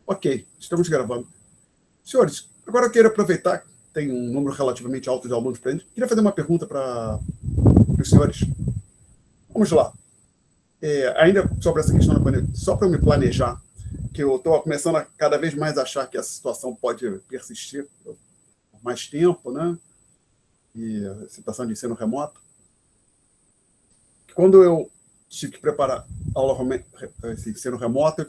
Ok, estamos gravando. Senhores, agora eu quero aproveitar que tem um número relativamente alto de alunos para a gente. Queria fazer uma pergunta para os senhores. Vamos lá. Ainda sobre essa questão da pandemia, só para eu me planejar, que eu estou começando a cada vez mais achar que essa situação pode persistir por mais tempo, né? E a situação de ensino remoto. Quando eu tive que preparar aula esse ensino remoto,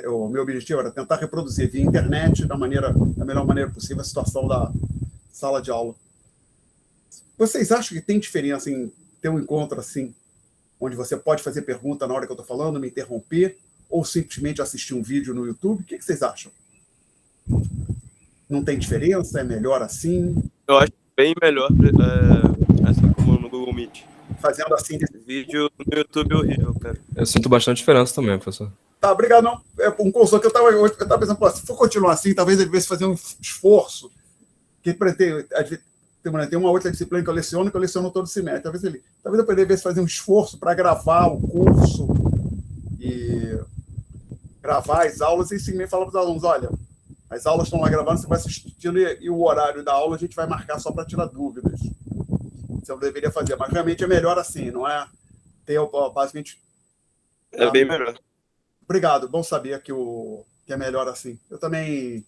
o meu objetivo era tentar reproduzir via internet da melhor maneira possível a situação da sala de aula. Vocês acham que tem diferença em ter um encontro assim, onde você pode fazer pergunta na hora que eu estou falando, me interromper, ou simplesmente assistir um vídeo no YouTube? O que vocês acham? Não tem diferença? É melhor assim? Eu acho bem melhor essa como no Google Meet. Fazendo assim... Vídeo no YouTube é horrível, cara. Eu sinto bastante diferença também, professor. Tá, obrigado. Não, um consultor que eu estava pensando, pô, se for continuar assim, talvez ele devesse fazer um esforço. Que tem uma outra disciplina que eu leciono todo semestre. Talvez eu devesse fazer um esforço para gravar o curso e gravar as aulas e sim falar para os alunos, olha, as aulas estão lá gravando, você vai assistindo e o horário da aula a gente vai marcar só para tirar dúvidas. Isso eu deveria fazer, mas realmente é melhor assim, não é ter basicamente... É bem melhor. Obrigado, bom saber que é melhor assim. Eu também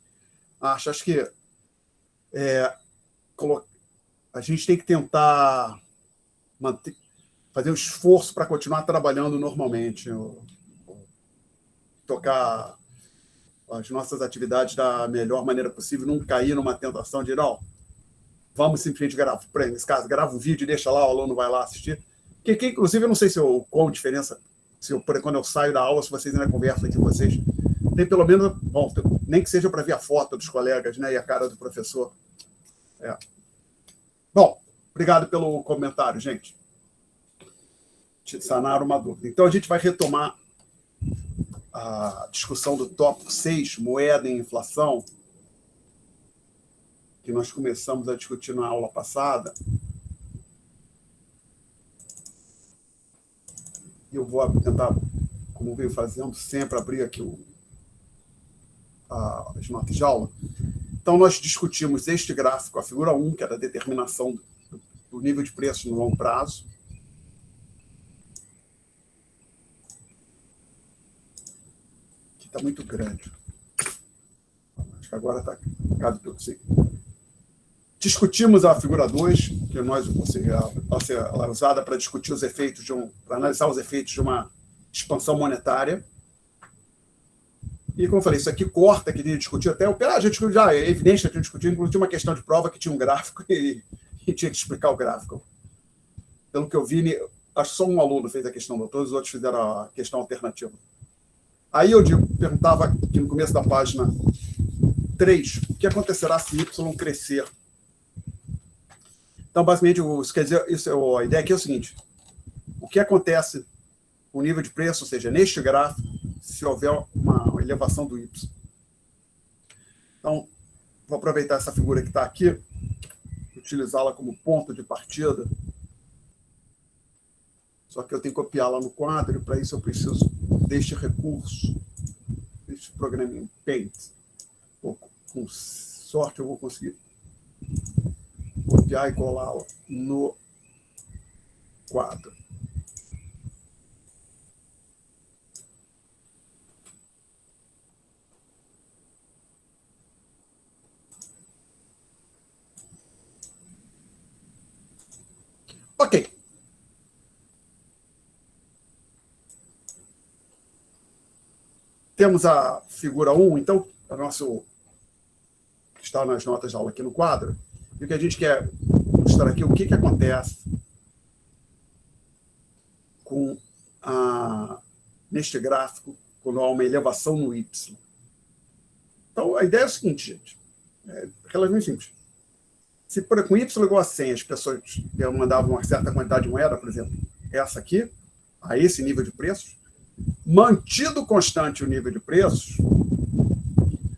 acho que a gente tem que tentar fazer um esforço para continuar trabalhando normalmente, tocar as nossas atividades da melhor maneira possível, não cair numa tentação de, não, vamos simplesmente gravar, nesse caso, grava um vídeo e deixa lá, o aluno vai lá assistir. Que inclusive, eu não sei qual diferença, quando eu saio da aula, se vocês ainda conversam aqui com vocês, tem pelo menos, bom, nem que seja para ver a foto dos colegas, né, e a cara do professor. Bom, obrigado pelo comentário, gente. Sanar uma dúvida. Então, a gente vai retomar a discussão do tópico 6, moeda e inflação, que nós começamos a discutir na aula passada. Eu vou tentar, como venho fazendo, sempre abrir aqui as notas de aula. Então, nós discutimos este gráfico, a figura 1, que era a determinação do nível de preço no longo prazo. Aqui está muito grande. Acho que agora está... Cabe tudo, sim. Discutimos a figura 2, que ela é usada para discutir os efeitos para analisar os efeitos de uma expansão monetária. E, como eu falei, isso aqui corta, que a gente discutiu até... A gente já é evidente que a gente discutiu, inclusive uma questão de prova que tinha um gráfico e tinha que explicar o gráfico. Pelo que eu vi, acho que só um aluno fez a questão, todos os outros fizeram a questão alternativa. Aí eu perguntava aqui no começo da página 3, o que acontecerá se Y crescer? Então, basicamente, quer dizer, a ideia aqui é o seguinte: o que acontece com o nível de preço, ou seja, neste gráfico, se houver uma elevação do Y. Então, vou aproveitar essa figura que está aqui, utilizá-la como ponto de partida. Só que eu tenho que copiá-la no quadro, e para isso eu preciso deste recurso, deste programinha Paint. Com sorte eu vou conseguir copiar e colá-la no quadro. Ok. Temos a figura 1, então, que está nas notas de aula aqui no quadro. E o que a gente quer mostrar aqui, o que acontece neste gráfico quando há uma elevação no Y. Então, a ideia é o seguinte, gente, é relativamente simples. Se com Y igual a 100 as pessoas mandavam uma certa quantidade de moeda, por exemplo, essa aqui, a esse nível de preços, mantido constante o nível de preços,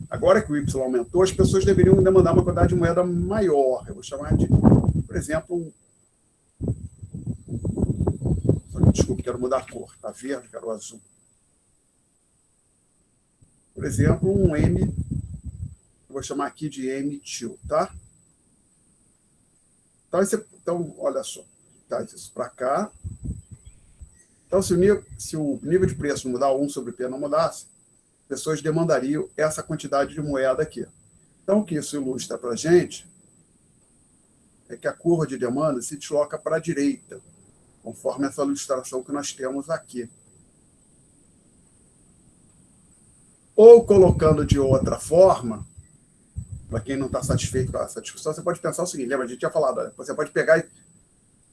agora que o Y aumentou, as pessoas deveriam demandar uma quantidade de moeda maior. Eu vou chamar de, por exemplo, desculpe, quero mudar a cor. Está verde, quero azul. por exemplo, um M, eu vou chamar aqui de M2, tá? Então, olha só, tá isso para cá. Então, se o nível de preço mudar, 1 sobre P não mudasse, pessoas demandariam essa quantidade de moeda aqui. Então, o que isso ilustra para a gente é que a curva de demanda se desloca para a direita, conforme essa ilustração que nós temos aqui. Ou, colocando de outra forma, para quem não está satisfeito com essa discussão, você pode pensar o seguinte, lembra, a gente tinha falado, você pode pegar e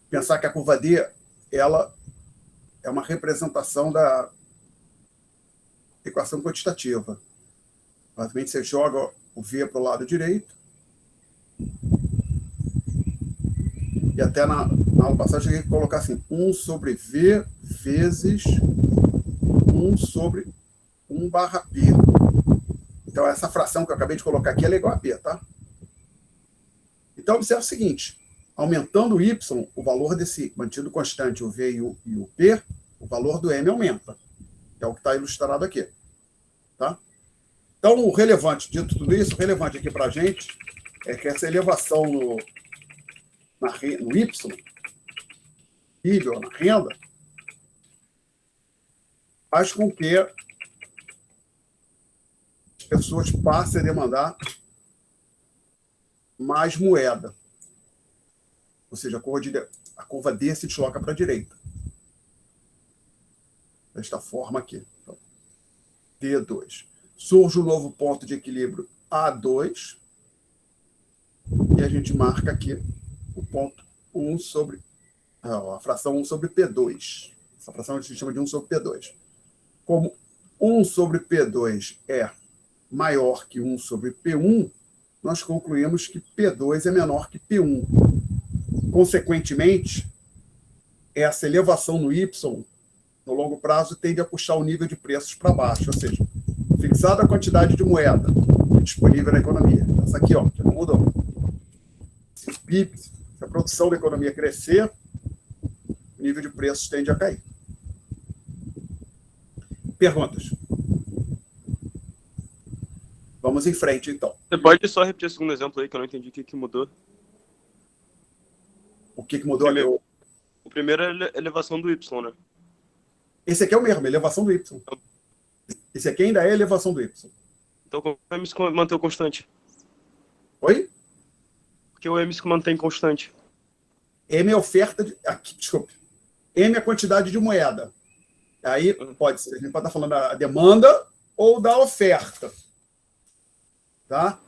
pensar que a curva D ela é uma representação da equação quantitativa. Basicamente, você joga o V para o lado direito. E até na aula passada, eu cheguei a colocar assim, 1 sobre V vezes 1 sobre 1 barra P. Então, essa fração que eu acabei de colocar aqui, ela é igual a P, tá? Então, observe o seguinte, aumentando o Y, o valor desse mantido constante, o V e o P, o valor do M aumenta. É o que está ilustrado aqui. Tá? Então, o relevante, dito tudo isso, o relevante aqui para a gente é que essa elevação no Y, PIB ou na renda, faz com que as pessoas passem a demandar mais moeda. Ou seja, a curva D se desloca para a direita. Desta forma aqui. Então, D2. Surge um novo ponto de equilíbrio A2. E a gente marca aqui o ponto 1 sobre... a fração 1 sobre P2. Essa fração a gente chama de 1 sobre P2. Como 1 sobre P2 é maior que 1 sobre P1, nós concluímos que P2 é menor que P1. Consequentemente, essa elevação no Y, no longo prazo, tende a puxar o nível de preços para baixo, ou seja, fixada a quantidade de moeda disponível na economia. Essa aqui, ó, que não mudou. Se o PIB, se a produção da economia crescer, o nível de preços tende a cair. Perguntas? Vamos em frente, então. Você pode só repetir o segundo exemplo aí, que eu não entendi o que mudou? O que mudou ali? O primeiro é a elevação do Y, né? Esse aqui é o mesmo, elevação do Y. Esse aqui ainda é elevação do Y. Então, como o M se mantém constante? Oi? Porque o M se mantém constante. M é oferta de... Aqui, desculpe. M é a quantidade de moeda. Aí pode ser, a gente pode estar falando da demanda ou da oferta. Tá?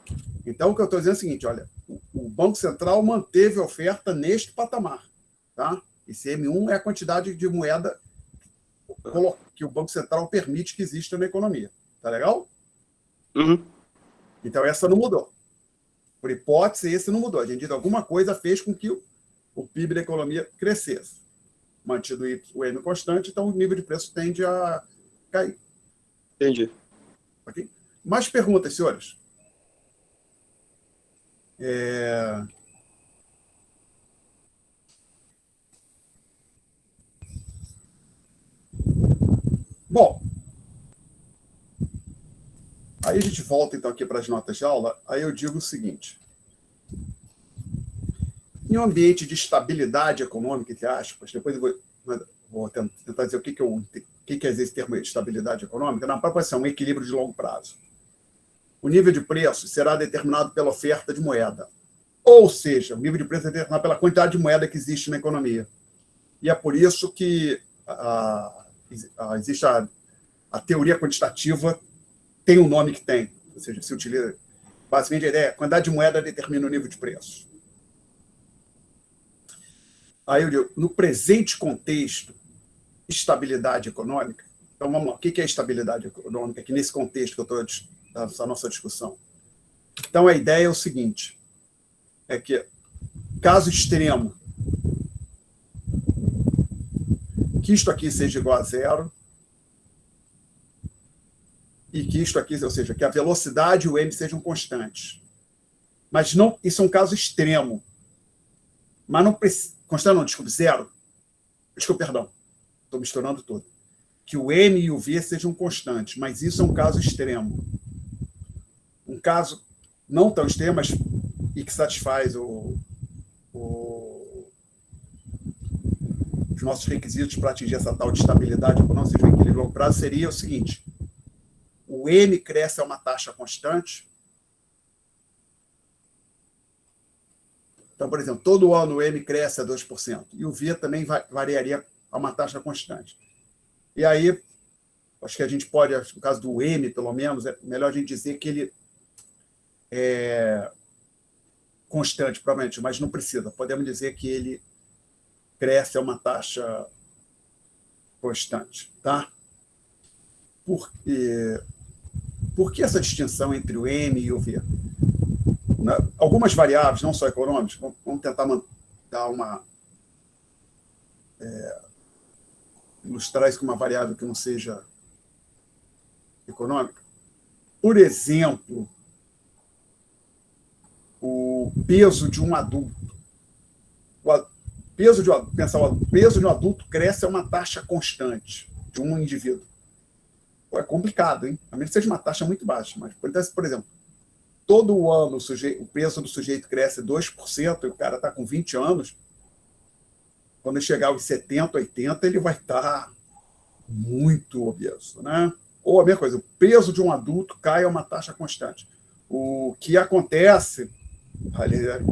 Então, o que eu estou dizendo é o seguinte, olha, o Banco Central manteve a oferta neste patamar. Tá? Esse M1 é a quantidade de moeda que o Banco Central permite que exista na economia. Tá legal? Uhum. Então, essa não mudou. Por hipótese, esse não mudou. A gente, alguma coisa fez com que o PIB da economia crescesse. Mantido o M constante, então o nível de preço tende a cair. Entendi. Okay? Mais perguntas, senhores? Bom, aí a gente volta então aqui para as notas de aula, aí eu digo o seguinte. Em um ambiente de estabilidade econômica, entre aspas, depois eu vou tentar dizer o que é esse termo de estabilidade econômica, na própria é um equilíbrio de longo prazo. O nível de preço será determinado pela oferta de moeda. Ou seja, o nível de preço é determinado pela quantidade de moeda que existe na economia. E é por isso que existe a teoria quantitativa, tem o nome que tem. Ou seja, se utiliza... Basicamente, a ideia é a quantidade de moeda determina o nível de preço. Aí eu digo, no presente contexto, estabilidade econômica. Então, vamos lá. O que é estabilidade econômica aqui nesse contexto que eu estou nessa nossa discussão? Então, a ideia é o seguinte, é que, caso extremo, que isto aqui seja igual a zero, e que isto aqui, ou seja, que a velocidade e o M sejam constantes. Mas não, isso é um caso extremo. Mas não precisa... Constante não, desculpe, zero. Desculpe, perdão. Estou misturando tudo. Que o M e o V sejam constantes, mas isso é um caso extremo. caso não tão extremo, mas e que satisfaz os nossos requisitos para atingir essa tal de estabilidade econômica, seja, o equilíbrio a longo prazo, seria o seguinte: o M cresce a uma taxa constante. Então, por exemplo, todo ano o M cresce a 2%, e o V também variaria a uma taxa constante. E aí, acho que a gente pode, no caso do M, pelo menos, é melhor a gente dizer que ele é constante, provavelmente, mas não precisa. Podemos dizer que ele cresce a uma taxa constante. Tá? Por que essa distinção entre o M e o V? Algumas variáveis, não só econômicas, vamos tentar dar ilustrar isso com uma variável que não seja econômica. Por exemplo, o peso de um adulto. O peso de um adulto cresce a uma taxa constante de um indivíduo. É complicado, hein? A menos que seja uma taxa muito baixa. Mas, por exemplo, todo ano o peso do sujeito cresce 2%, e o cara está com 20 anos, quando ele chegar aos 70, 80, ele vai estar muito obeso, né? Ou a mesma coisa, o peso de um adulto cai a uma taxa constante. O que acontece,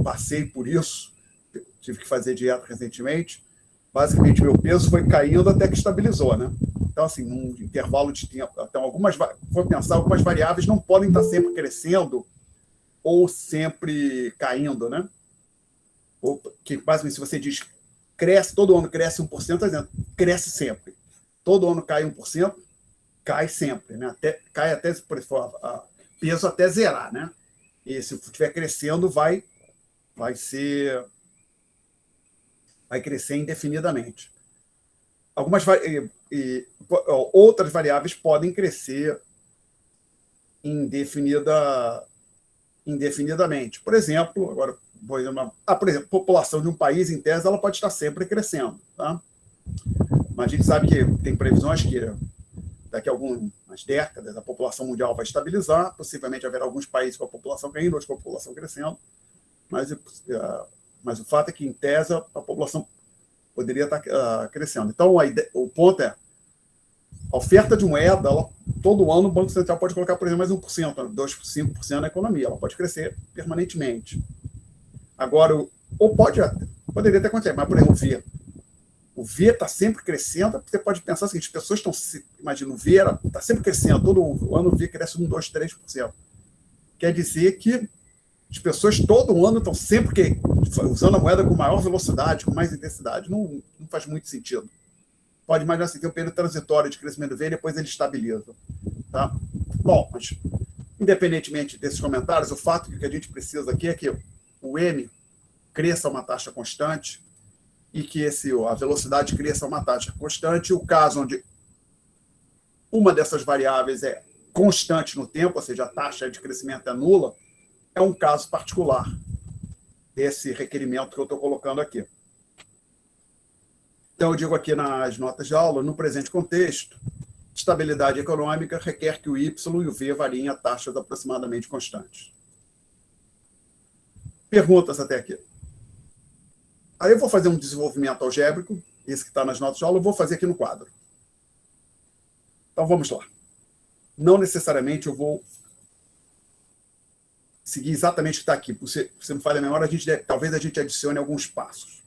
passei por isso, tive que fazer dieta recentemente, basicamente meu peso foi caindo até que estabilizou, né? Então, assim, num intervalo de tempo, então, vou pensar, algumas variáveis não podem estar sempre crescendo ou sempre caindo, né? Ou que, basicamente, se você diz cresce, todo ano cresce 1%, está dizendo, cresce sempre. Todo ano cai 1%, cai sempre, né? Cai até, por exemplo, peso até zerar, né? E se estiver crescendo, vai crescer indefinidamente. Outras variáveis podem crescer indefinidamente. Por exemplo, por exemplo, a população de um país, em tese, ela pode estar sempre crescendo. Tá? Mas a gente sabe que tem previsões que daqui a algumas décadas a população mundial vai estabilizar, possivelmente haverá alguns países com a população caindo, outros com a população crescendo, mas o fato é que, em tese, a população poderia estar crescendo. Então, o ponto é, a oferta de moeda, todo ano o Banco Central pode colocar, por exemplo, mais 1%, 2%, 5% na economia. Ela pode crescer permanentemente. Agora, poderia ter acontecido, mas, por exemplo, o V está sempre crescendo. Você pode pensar o seguinte: as pessoas imagina, o V está sempre crescendo, todo ano o V cresce 1%, 2%, 3%. Quer dizer que as pessoas todo ano estão sempre usando a moeda com maior velocidade, com mais intensidade. Não faz muito sentido. Pode imaginar assim, tem um período transitório de crescimento do V e depois ele estabiliza. Tá? Bom, mas independentemente desses comentários, o fato que a gente precisa aqui é que o M cresça a uma taxa constante e que a velocidade cresça a uma taxa constante. O caso onde uma dessas variáveis é constante no tempo, ou seja, a taxa de crescimento é nula, é um caso particular desse requerimento que eu estou colocando aqui. Então, eu digo aqui nas notas de aula, no presente contexto, estabilidade econômica requer que o Y e o V variem a taxas aproximadamente constantes. Perguntas até aqui? Aí eu vou fazer um desenvolvimento algébrico, esse que está nas notas de aula, eu vou fazer aqui no quadro. Então, vamos lá. Não necessariamente eu vou seguir exatamente o que está aqui. Se você não falha a memória, talvez a gente adicione alguns passos.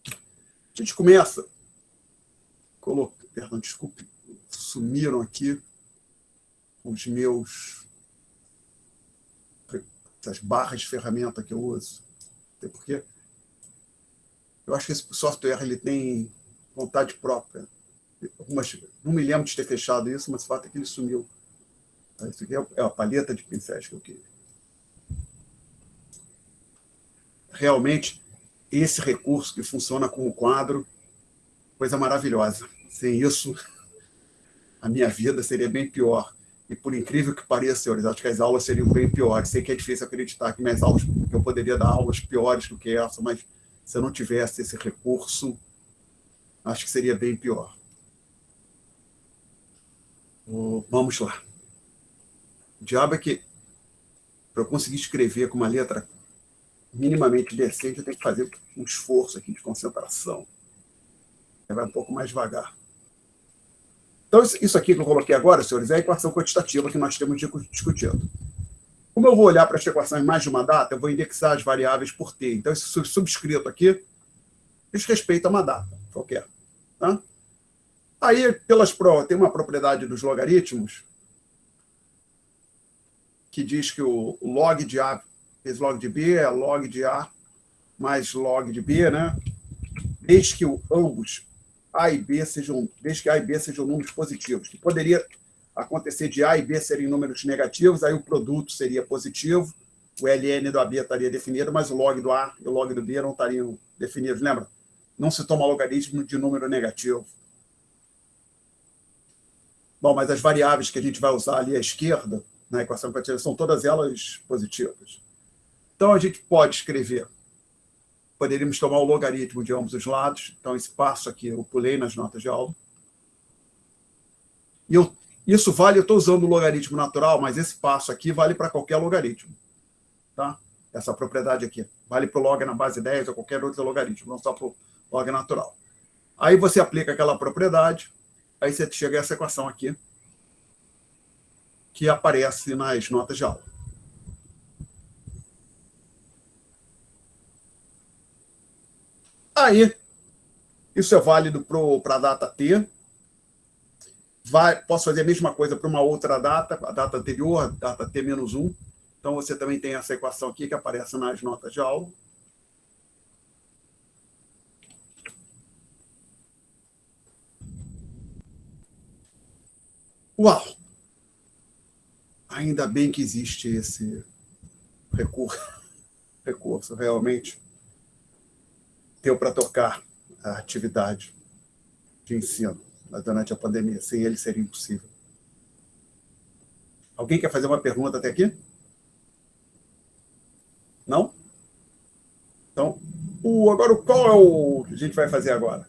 A gente começa... Perdão, desculpe, sumiram aqui os meus... essas barras de ferramenta que eu uso. Até porque eu acho que esse software ele tem vontade própria. Não me lembro de ter fechado isso, mas o fato é que ele sumiu. Isso aqui é a paleta de pincéis que eu queria. Realmente, esse recurso que funciona como quadro, coisa maravilhosa. Sem isso, a minha vida seria bem pior. E por incrível que pareça, senhores, acho que as aulas seriam bem piores. Sei que é difícil acreditar que que eu poderia dar aulas piores do que essa, mas se eu não tivesse esse recurso, acho que seria bem pior. Vamos lá. O diabo é que, para eu conseguir escrever com uma letra minimamente decente, eu tenho que fazer um esforço aqui de concentração. Vai um pouco mais devagar. Então, isso aqui que eu coloquei agora, senhores, é a equação quantitativa que nós temos discutido. Como eu vou olhar para esta equação em mais de uma data, eu vou indexar as variáveis por t. Então, esse subscrito aqui diz respeito a uma data qualquer. Tá? Aí, tem uma propriedade dos logaritmos que diz que o log de A vezes log de B é log de A mais log de B, né? Desde que ambos A e B sejam números positivos. Que poderia acontecer de A e B serem números negativos, aí o produto seria positivo, o ln do AB estaria definido, mas o log do A e o log do B não estariam definidos. Lembra? Não se toma logaritmo de número negativo. Bom, mas as variáveis que a gente vai usar ali à esquerda, na equação quantitativa, são todas elas positivas. Então, a gente pode escrever, poderíamos tomar o logaritmo de ambos os lados. Então, esse passo aqui eu pulei nas notas de aula. E isso vale, eu estou usando o logaritmo natural, mas esse passo aqui vale para qualquer logaritmo. Tá? Essa propriedade aqui. Vale para o log na base 10 ou qualquer outro logaritmo, não só para o log natural. Aí você aplica aquela propriedade, aí você chega a essa equação aqui, que aparece nas notas de aula. Aí, isso é válido para a data t. Posso fazer a mesma coisa para uma outra data, a data anterior, a data t-1. Então, você também tem essa equação aqui que aparece nas notas de aula. Uau! Ainda bem que existe esse recurso realmente. Deu para tocar a atividade de ensino durante a pandemia. Sem ele seria impossível. Alguém quer fazer uma pergunta até aqui? Não? Então, agora qual é o que a gente vai fazer agora?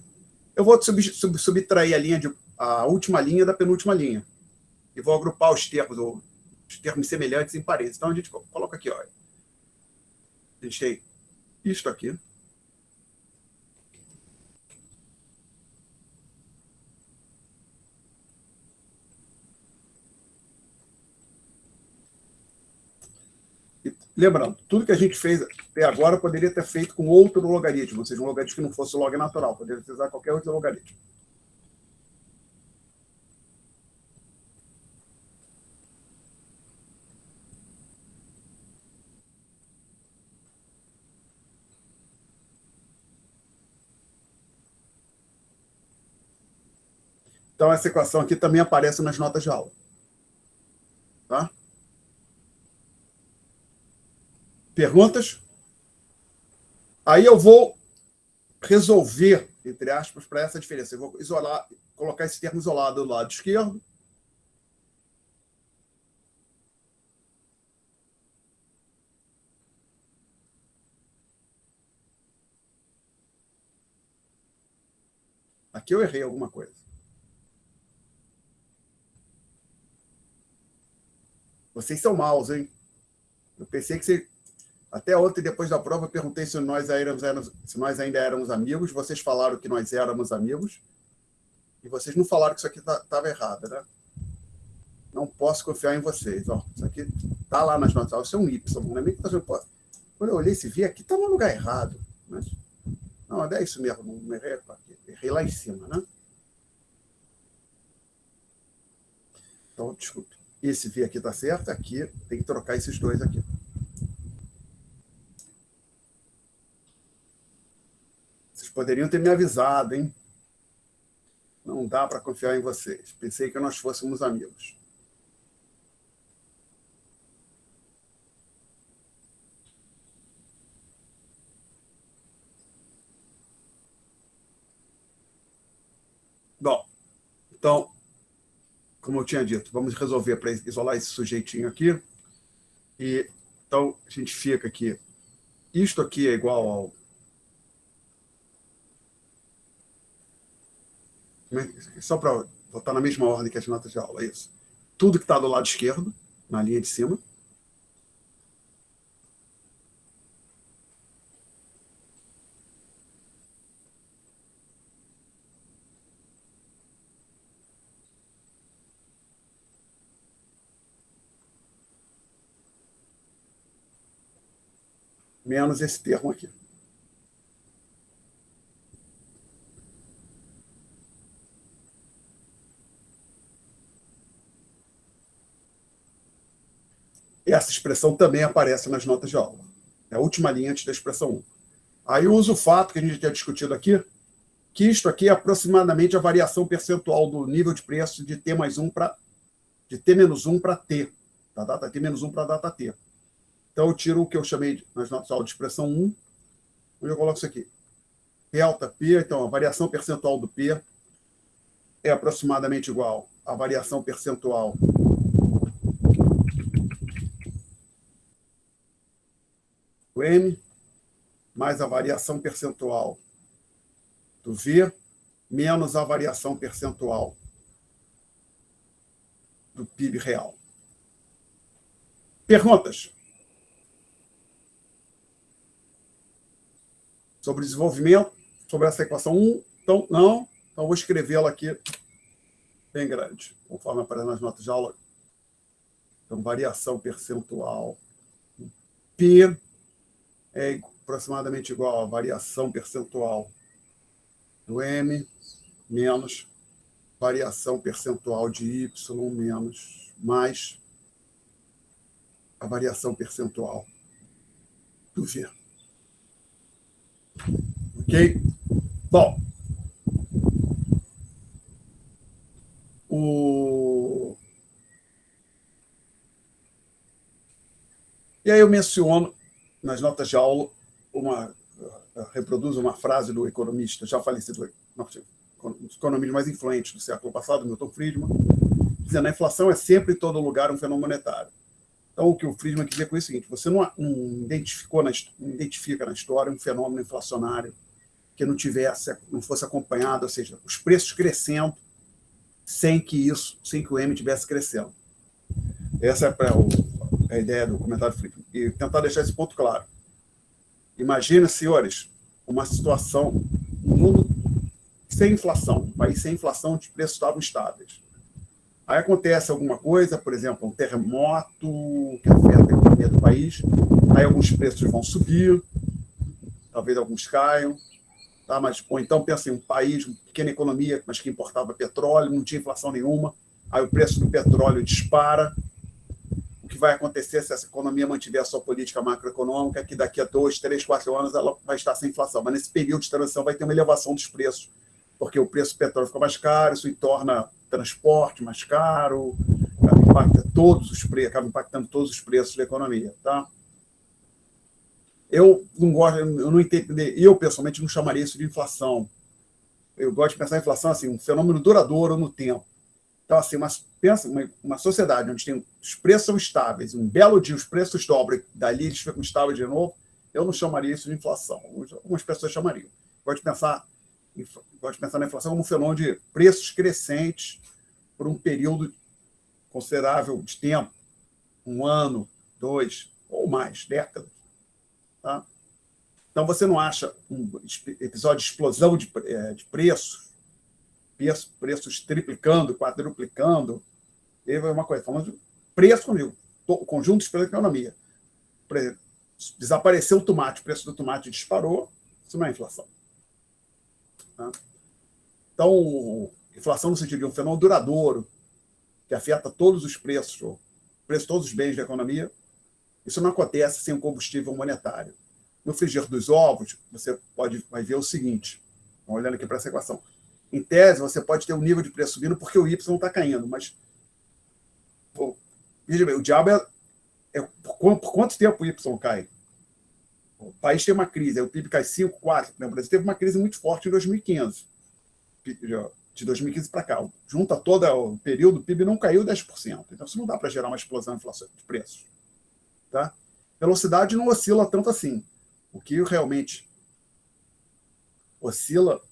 Eu vou subtrair a última linha da penúltima linha. E vou agrupar os termos semelhantes em parênteses. Então, a gente coloca aqui, ó. A gente tem isto aqui. Lembrando, tudo que a gente fez até agora poderia ter feito com outro logaritmo, ou seja, um logaritmo que não fosse log natural, poderia usar qualquer outro logaritmo. Então, essa equação aqui também aparece nas notas de aula. Tá? Perguntas? Aí eu vou resolver, entre aspas, para essa diferença. Eu vou colocar esse termo isolado do lado esquerdo. Aqui eu errei alguma coisa. Vocês são maus, hein? Eu pensei que você... Até ontem, depois da prova, eu perguntei se nós ainda éramos amigos. Vocês falaram que nós éramos amigos. E vocês não falaram que isso aqui estava errado, né? Não posso confiar em vocês. Ó, isso aqui está lá nas notas. Isso é um Y. Não é nem que tá... Quando eu olhei esse vi aqui, está no lugar errado. Mas... Não, é isso mesmo. Não errei, errei lá em cima, né? Então, desculpe. Esse V aqui está certo. Aqui tem que trocar esses dois aqui. Vocês poderiam ter me avisado, hein? Não dá para confiar em vocês. Pensei que nós fôssemos amigos. Bom, então, como eu tinha dito, vamos resolver para isolar esse sujeitinho aqui. E, então, a gente fica aqui. Isto aqui é igual ao... Só para botar na mesma ordem que as notas de aula, é isso. Tudo que está do lado esquerdo, na linha de cima. Menos esse termo aqui. Essa expressão também aparece nas notas de aula. É a última linha antes da expressão 1. Aí eu uso o fato que a gente tinha discutido aqui, que isto aqui é aproximadamente a variação percentual do nível de preço de T mais 1 para de T menos 1 para T, da data T menos 1 para a data T. Então eu tiro o que eu chamei nas notas de aula de expressão 1, onde eu coloco isso aqui. Delta P, então a variação percentual do P é aproximadamente igual à variação percentual do M, mais a variação percentual do V, menos a variação percentual do PIB real. Perguntas? Sobre desenvolvimento, sobre essa equação 1? Então, não. Então, vou escrevê-la aqui bem grande, conforme aparece nas notas de aula. Então, variação percentual P é aproximadamente igual à variação percentual do M menos variação percentual de Y menos mais a variação percentual do V. Ok? Bom, e aí eu menciono nas notas de aula reproduzo uma frase do economista já falecido, um dos economistas mais influentes do século passado, Milton Friedman, dizendo que a inflação é sempre em todo lugar um fenômeno monetário. Então, o que o Friedman quer dizer com isso é o seguinte: você não identifica na história um fenômeno inflacionário que não fosse acompanhado, ou seja, os preços crescendo sem que o M estivesse crescendo. Essa é a ideia do comentário Friedman. E tentar deixar esse ponto claro. Imagina, senhores, uma situação, um mundo sem inflação, um país sem inflação, os preços estavam estáveis. Aí acontece alguma coisa, por exemplo, um terremoto que afeta a economia do país, aí alguns preços vão subir, talvez alguns caiam, tá? Ou então pensa em um país, uma pequena economia, mas que importava petróleo, não tinha inflação nenhuma, aí o preço do petróleo dispara. O que vai acontecer se essa economia mantiver a sua política macroeconômica é que daqui a 2, 3, 4 anos ela vai estar sem inflação, mas nesse período de transição vai ter uma elevação dos preços, porque o preço do petróleo fica mais caro, isso torna transporte mais caro, acaba impactando todos os preços da economia. Tá? Eu não entendo, eu pessoalmente não chamaria isso de inflação. Eu gosto de pensar em inflação assim, um fenômeno duradouro no tempo. Então, assim, pensa uma sociedade onde os preços são estáveis, um belo dia os preços dobram, dali eles ficam estáveis de novo, eu não chamaria isso de inflação. Algumas pessoas chamariam. Gosto de pensar na inflação como um fenômeno de preços crescentes por um período considerável de tempo, 1 ano, 2 ou mais, décadas. Tá? Então, você não acha um episódio de explosão de preços triplicando, quadruplicando, é uma coisa, falando de preço comigo, o conjunto de preços da economia. Desapareceu o tomate, o preço do tomate disparou, isso não é inflação. Tá? Então, inflação no sentido de um fenômeno duradouro, que afeta todos os preços, o preço de todos os bens da economia, isso não acontece sem um combustível monetário. No frigir dos ovos, você vai ver o seguinte, olhando aqui para essa equação. Em tese, você pode ter um nível de preço subindo porque o Y está caindo, mas veja bem, o diabo por quanto tempo o Y cai? O país tem uma crise, aí o PIB cai 5, 4, o Brasil teve uma crise muito forte em 2015. De 2015 para cá. Junta todo o período, o PIB não caiu 10%. Então, isso não dá para gerar uma explosão de inflação de preços. Tá? Velocidade não oscila tanto assim. O que realmente oscila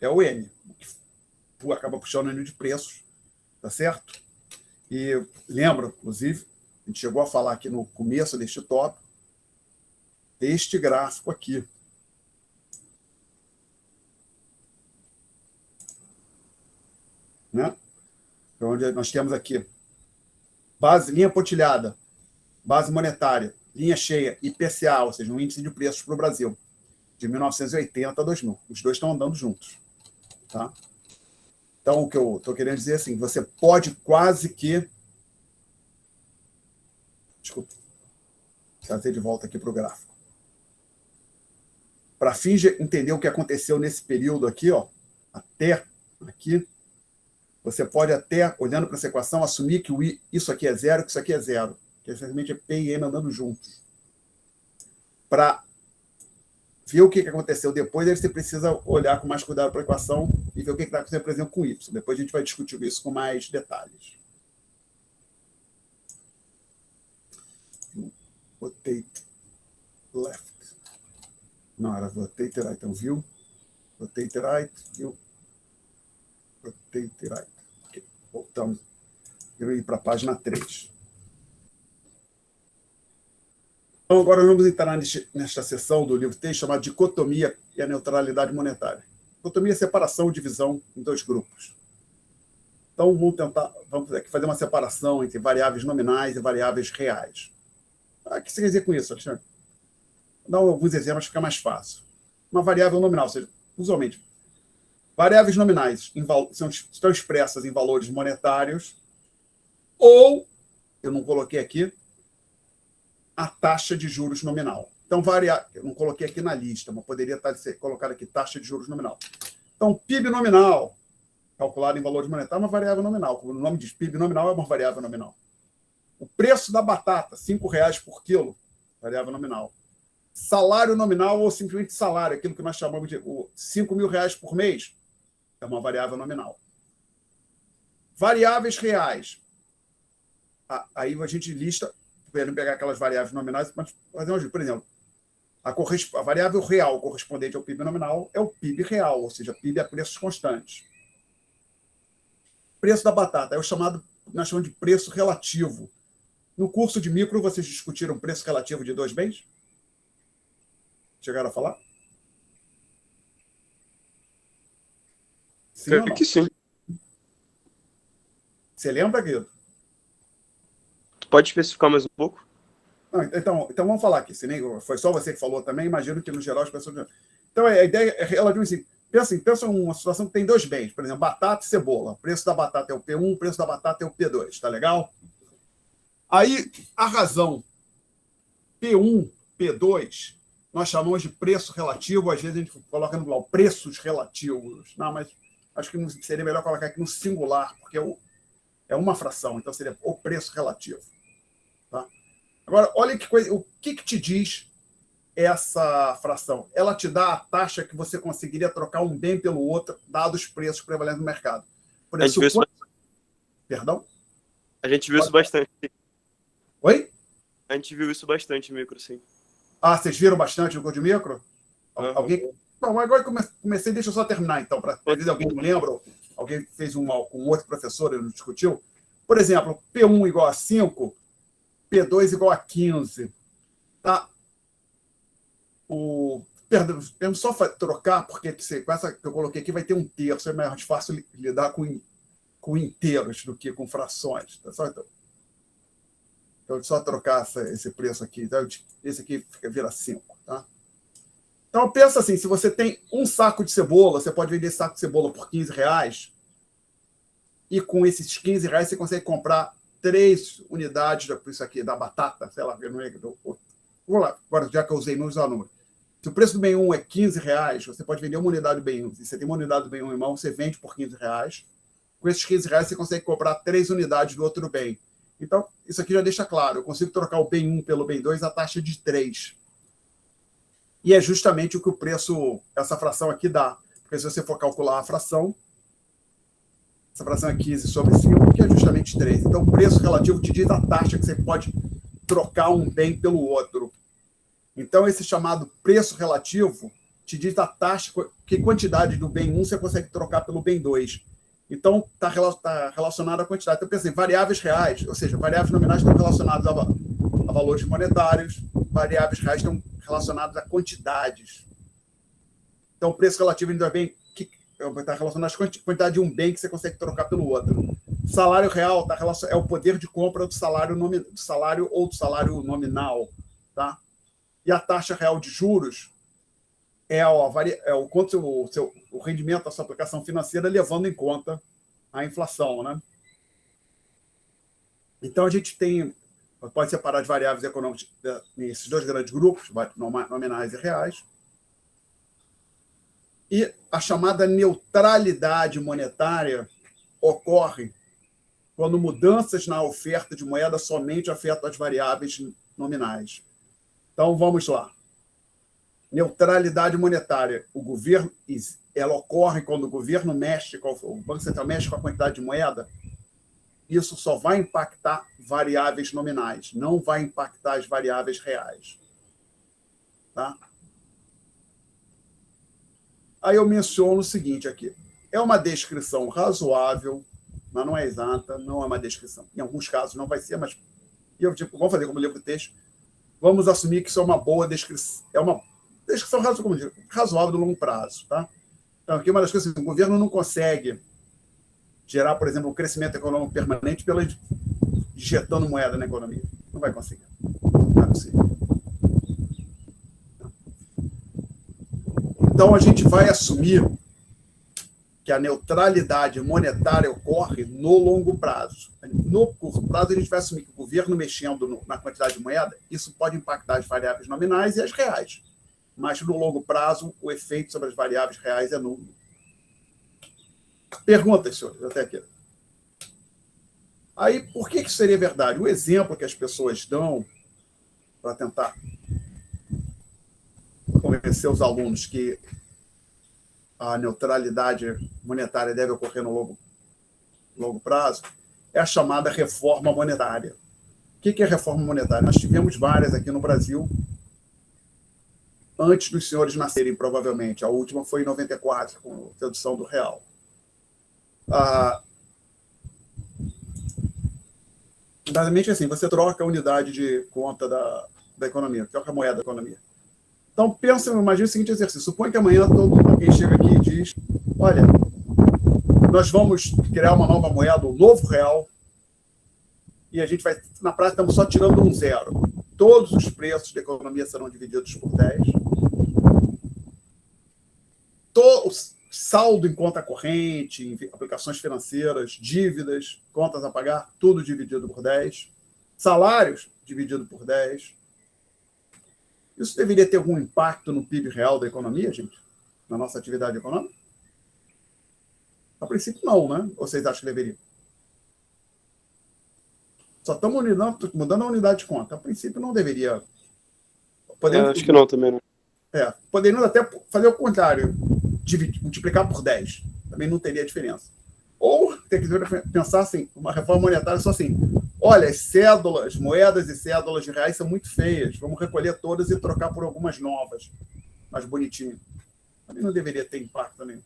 é o N, o que acaba puxando o nível de preços, tá certo? E lembra, inclusive, A gente chegou a falar aqui no começo deste tópico, deste gráfico aqui. Né? Então, onde nós temos aqui base, linha pontilhada, base monetária, linha cheia, IPCA, ou seja, um índice de preços para o Brasil, de 1980 a 2000. Os dois estão andando juntos. Tá? Então, o que eu estou querendo dizer é assim, você pode quase que... Desculpa. Trazer de volta aqui para o gráfico. Para fins de entender o que aconteceu nesse período aqui, ó, até aqui, você pode até, olhando para essa equação, assumir que isso aqui é zero, que isso aqui é zero. Que essencialmente é P e M andando juntos. Para ver o que aconteceu depois, aí você precisa olhar com mais cuidado para a equação e ver o que está acontecendo, por exemplo, com Y. Depois a gente vai discutir isso com mais detalhes. Rotate left. Não, era rotate right. Então, view. Rotate right. View. Rotate right. Okay. Voltamos. Eu ir para a página 3. Então, agora vamos entrar nesta seção do livro texto chamada Dicotomia e a Neutralidade Monetária. Dicotomia é separação ou divisão em dois grupos. Então, vamos aqui fazer uma separação entre variáveis nominais e variáveis reais. O que você quer dizer com isso, Alexandre? Vou dar alguns exemplos, fica mais fácil. Uma variável nominal, ou seja, usualmente, variáveis nominais estão expressas em valores monetários ou, eu não coloquei aqui, a taxa de juros nominal. Então, eu não coloquei aqui na lista, mas poderia estar colocado aqui taxa de juros nominal. Então, PIB nominal, calculado em valores monetários, é uma variável nominal. Como o nome diz, PIB nominal é uma variável nominal. O preço da batata, R$5 por quilo, variável nominal. Salário nominal ou simplesmente salário, aquilo que nós chamamos de R$5.000 por mês, é uma variável nominal. Variáveis reais. Aí a gente lista, para pegar aquelas variáveis nominais, mas fazer um ajuste. Por exemplo, a variável real correspondente ao PIB nominal é o PIB real, ou seja, PIB a preços constantes. Preço da batata é o chamado, nós chamamos de preço relativo. No curso de micro, vocês discutiram preço relativo de dois bens? Chegaram a falar? Sim, creio que sim. Você lembra, Guido? Tu pode especificar mais um pouco? Não, então vamos falar aqui. Se nem foi só você que falou também, imagino que, no geral, as pessoas... Então, a ideia é relativamente assim. Pensa em uma situação que tem dois bens. Por exemplo, batata e cebola. O preço da batata é o P1, o preço da batata é o P2. Tá legal? Aí, a razão P1, P2, nós chamamos de preço relativo. Às vezes a gente coloca no plural, preços relativos. Não, mas acho que seria melhor colocar aqui no singular, porque é uma fração. Então, seria o preço relativo. Tá? Agora, olha que coisa, o que te diz essa fração? Ela te dá a taxa que você conseguiria trocar um bem pelo outro, dados os preços prevalentes no mercado. Por isso, Perdão? A gente viu isso bastante. Oi? A gente viu isso bastante em micro, sim. Ah, vocês viram bastante no curso de micro? Alguém? Bom, agora comecei, deixa eu só terminar, então, para ver alguém não lembra, alguém fez com outro professor e não discutiu. Por exemplo, P1 igual a 5, P2 igual a 15. Tá? Perdão, só trocar, porque com essa que eu coloquei aqui vai ter um terço, é mais fácil lidar com inteiros do que com frações. Tá? Então, só trocar esse preço aqui. Tá? Esse aqui vira 5. Tá? Então, pensa assim, se você tem um saco de cebola, você pode vender esse saco de cebola por R$15, e com esses R$15 você consegue comprar 3 unidades isso aqui, da batata, sei lá, eu não lembro. Vou lá, agora já que eu usei, não usar o número. Se o preço do bem 1 é R$15, você pode vender uma unidade do bem 1. Se você tem uma unidade do bem 1 em mão, você vende por R$15. Com esses R$15 você consegue comprar 3 unidades do outro bem. Então, isso aqui já deixa claro. Eu consigo trocar o bem 1 pelo bem 2 a taxa de 3. E é justamente o que o preço, essa fração aqui dá. Porque se você for calcular a fração, essa fração é 15 sobre 5, que é justamente 3. Então, o preço relativo te diz a taxa que você pode trocar um bem pelo outro. Então, esse chamado preço relativo te diz a taxa, que quantidade do bem 1 você consegue trocar pelo bem 2. Então, está relacionado à quantidade. Então, pensa em variáveis reais, ou seja, variáveis nominais estão relacionadas a valores monetários, variáveis reais estão relacionadas a quantidades. Então, o preço relativo ainda bem está relacionado à quantidade de um bem que você consegue trocar pelo outro. Salário real é o poder de compra do salário ou do salário nominal. Tá? E a taxa real de juros é o quanto o rendimento da sua aplicação financeira levando em conta a inflação. Né? Então, a gente pode separar as variáveis econômicas nesses dois grandes grupos, nominais e reais. E a chamada neutralidade monetária ocorre quando mudanças na oferta de moeda somente afetam as variáveis nominais. Então, vamos lá. Neutralidade monetária. Ela ocorre quando o governo mexe, o Banco Central mexe com a quantidade de moeda. Isso só vai impactar variáveis nominais, não vai impactar as variáveis reais. Tá? Aí eu menciono o seguinte aqui. É uma descrição razoável, mas não é exata, não é uma descrição. Em alguns casos não vai ser, mas vamos fazer como livro de texto. Vamos assumir que isso é uma boa descrição. É uma descrição razoável do longo prazo. Tá? Então, aqui uma das coisas, o governo não consegue gerar, por exemplo, um crescimento econômico permanente injetando moeda na economia. Não vai conseguir. Não é possível. Então, a gente vai assumir que a neutralidade monetária ocorre no longo prazo. No curto prazo, a gente vai assumir que o governo mexendo na quantidade de moeda, isso pode impactar as variáveis nominais e as reais. Mas, no longo prazo, o efeito sobre as variáveis reais é nulo. Perguntas, senhores, até aqui. Aí, por que isso seria verdade? O exemplo que as pessoas dão para tentar convencer os alunos que a neutralidade monetária deve ocorrer no longo prazo é a chamada reforma monetária. O que é reforma monetária? Nós tivemos várias aqui no Brasil antes dos senhores nascerem, provavelmente. A última foi em 94, com a introdução do real. Basicamente, assim, você troca a unidade de conta da economia, troca a moeda da economia. Então, imagine o seguinte exercício. Suponha que amanhã alguém chega aqui e diz, olha, nós vamos criar uma nova moeda, um novo real, e a gente vai, na prática, estamos só tirando um zero. Todos os preços da economia serão divididos por 10. Saldo em conta corrente, aplicações financeiras, dívidas, contas a pagar, tudo dividido por 10. Salários dividido por 10. Isso deveria ter algum impacto no PIB real da economia, gente? Na nossa atividade econômica? A princípio, não, né? Ou vocês acham que deveria? Só estamos mudando a unidade de conta. A princípio, não deveria. Acho que não, também não. Poderiam até fazer o contrário, multiplicar por 10. Também não teria diferença. Ou ter que pensar assim, uma reforma monetária só assim, olha, as moedas e cédulas de reais são muito feias, vamos recolher todas e trocar por algumas novas, mais bonitinhas. Também não deveria ter impacto nenhum.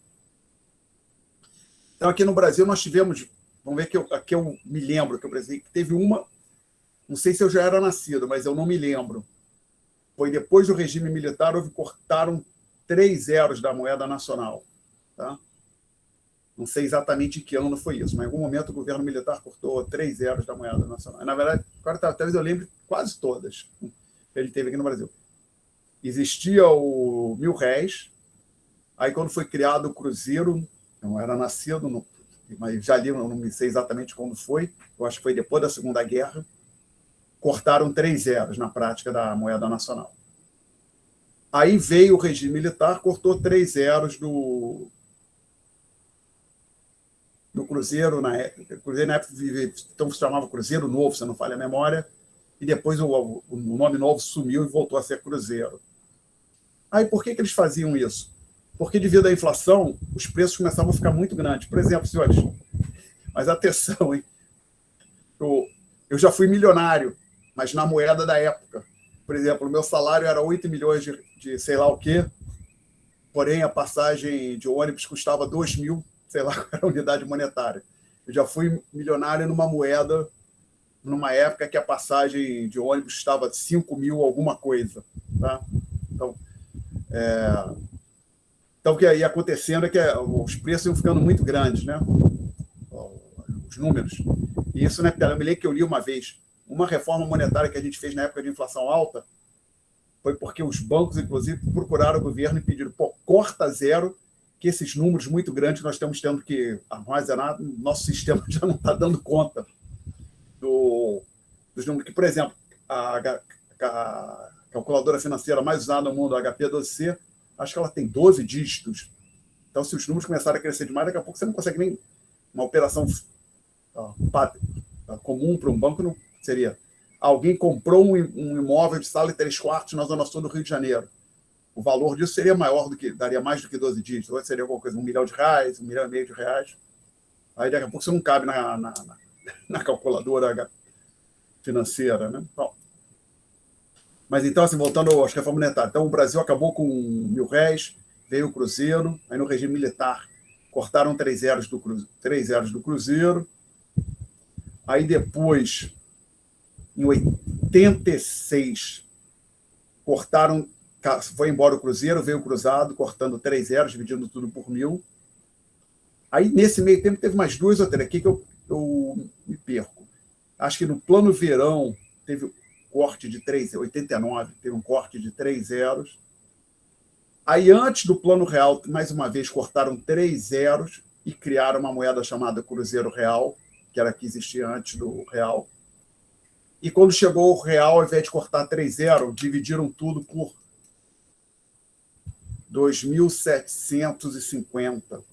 Então, aqui no Brasil, nós tivemos, vamos ver que aqui eu me lembro que o Brasil teve uma, não sei se eu já era nascido, mas eu não me lembro. Foi depois do regime militar, cortaram 3 zeros da moeda nacional. Tá? Não sei exatamente em que ano foi isso, mas em algum momento o governo militar cortou 3 zeros da moeda nacional. Na verdade, talvez eu lembre quase todas que ele teve aqui no Brasil. Existia o R$1.000, aí quando foi criado o Cruzeiro, não era nascido, mas já li, não sei exatamente quando foi, eu acho que foi depois da Segunda Guerra, cortaram 3 zeros na prática da moeda nacional. Aí veio o regime militar, cortou 3 zeros do Cruzeiro na época. O Cruzeiro na época então se chamava Cruzeiro Novo, se não falha a memória, e depois o nome novo sumiu e voltou a ser Cruzeiro. Aí por que eles faziam isso? Porque devido à inflação, os preços começavam a ficar muito grandes. Por exemplo, senhores, mas atenção, hein? Eu já fui milionário, mas na moeda da época. Por exemplo, o meu salário era 8 milhões de sei lá o quê, porém a passagem de ônibus custava 2 mil, sei lá qual era a unidade monetária. Eu já fui milionário numa moeda, numa época que a passagem de ônibus estava 5 mil alguma coisa. Tá? Então, o que ia acontecendo é que os preços iam ficando muito grandes, né? Os números. E isso, né, eu me lembro que eu li uma vez, uma reforma monetária que a gente fez na época de inflação alta, foi porque os bancos, inclusive, procuraram o governo e pediram, corta zero, que esses números muito grandes nós estamos tendo que armazenar, nosso sistema já não está dando conta dos números. Que, por exemplo, a calculadora financeira mais usada no mundo, a HP12C, acho que ela tem 12 dígitos. Então, se os números começarem a crescer demais, daqui a pouco você não consegue nem uma operação comum para um banco, não seria. Alguém comprou um imóvel de sala e 3/4 na Zona Sul do Rio de Janeiro. O valor disso seria maior daria mais do que 12 dígitos. Ou seria alguma coisa, R$1 milhão, R$1,5 milhão. Aí daqui a pouco você não cabe na calculadora financeira, né? Bom, mas então, assim, voltando às reformas monetárias. Então, o Brasil acabou com R$1.000, veio o Cruzeiro, aí no regime militar cortaram 3 zeros do Cruzeiro. Aí depois, em 86, cortaram, foi embora o Cruzeiro, veio o Cruzado, cortando 3 zeros, dividindo tudo por 1.000. Aí, nesse meio tempo, teve mais 2 ou 3 aqui que eu me perco. Acho que no plano verão teve corte de 3, 89, teve um corte de 3 zeros. Aí, antes do plano real, mais uma vez, cortaram 3 zeros e criaram uma moeda chamada Cruzeiro Real, que era a que existia antes do real. E quando chegou o real, ao invés de cortar 3 zeros, dividiram tudo por 2.750.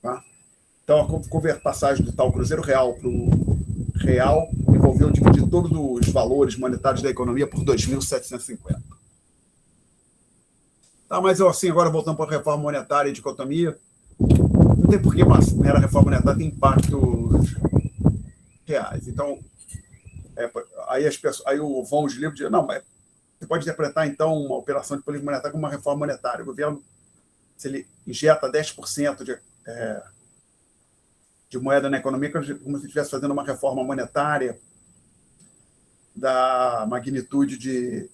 Tá? Então, a passagem do tal Cruzeiro Real para o real envolveu dividir todos os valores monetários da economia por 2.750. Tá, mas assim, agora voltando para a reforma monetária e dicotomia, não tem porquê uma mera reforma monetária tem impactos reais. Então, aí vão os livros dizem, não, mas você pode interpretar, então, uma operação de política monetária como uma reforma monetária. O governo, se ele injeta 10% de moeda na economia, como se estivesse fazendo uma reforma monetária da magnitude de...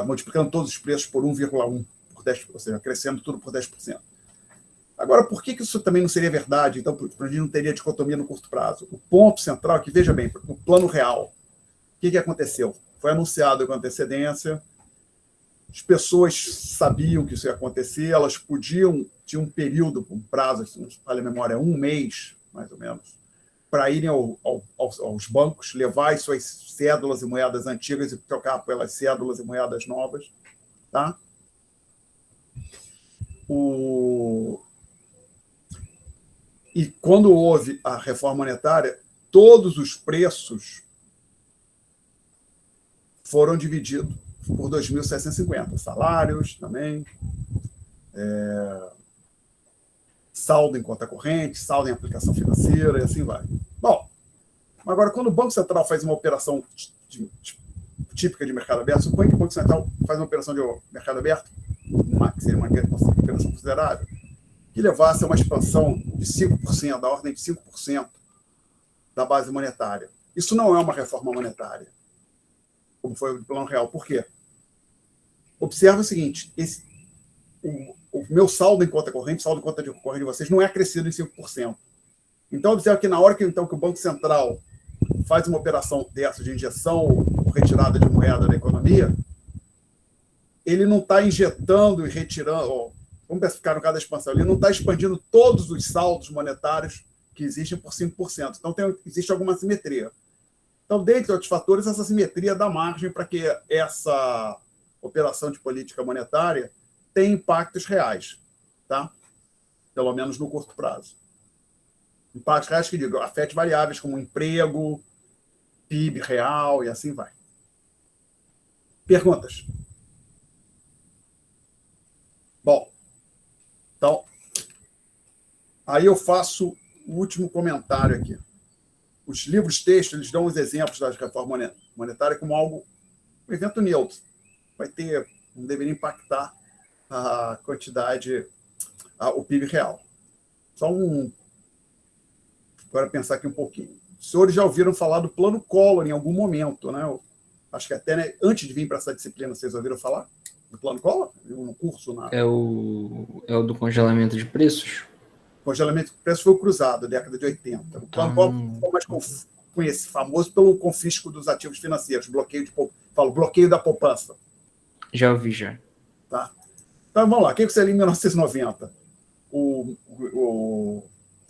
multiplicando todos os preços por 1,1, por 10%, ou seja, crescendo tudo por 10%. Agora, por que isso também não seria verdade? Então, a gente não teria dicotomia no curto prazo. O ponto central é que, veja bem, o plano real, o que aconteceu? Foi anunciado com antecedência, as pessoas sabiam que isso ia acontecer, elas tinham um período, um prazo, se não falha a memória, 1 mês, mais ou menos, para irem aos bancos, levar as suas cédulas e moedas antigas e trocar pelas cédulas e moedas novas. Tá? E quando houve a reforma monetária, todos os preços foram divididos por 2.750. Salários também, saldo em conta corrente, saldo em aplicação financeira, e assim vai. Bom, agora, quando o Banco Central faz uma operação típica de mercado aberto, suponha que o Banco Central faz uma operação de mercado aberto, que seria uma operação considerável, que levasse a uma expansão de 5%, da ordem de 5% da base monetária. Isso não é uma reforma monetária, como foi o plano real. Por quê? Observe o seguinte, o meu saldo em conta corrente, saldo em conta corrente de vocês, não é acrescido em 5%. Então, observe que na hora que o Banco Central faz uma operação dessa de injeção ou retirada de moeda da economia, ele não está injetando e retirando, vamos especificar no caso da expansão, ele não está expandindo todos os saldos monetários que existem por 5%. Então, existe alguma simetria. Então, dentre outros fatores, essa simetria dá margem para que essa operação de política monetária tenha impactos reais, tá? Pelo menos no curto prazo. Impactos reais que digo, afete variáveis como emprego, PIB real e assim vai. Perguntas? Bom, então, aí eu faço o último comentário aqui. Os livros-textos, eles dão os exemplos da reforma monetária como algo, um evento neutro. Não deveria impactar a quantidade, o PIB real. Só um... Agora pensar aqui um pouquinho. Os senhores já ouviram falar do Plano Collor em algum momento, né? Acho que até, né, antes de vir para essa disciplina, vocês ouviram falar do Plano Collor? Um curso na... É o do congelamento de preços? Congelamento de preços foi o cruzado, década de 80. O Plano Collor ficou mais famoso pelo confisco dos ativos financeiros, bloqueio da poupança. Já ouvi, já. Tá? Então, vamos lá. O que você lê em 1990? O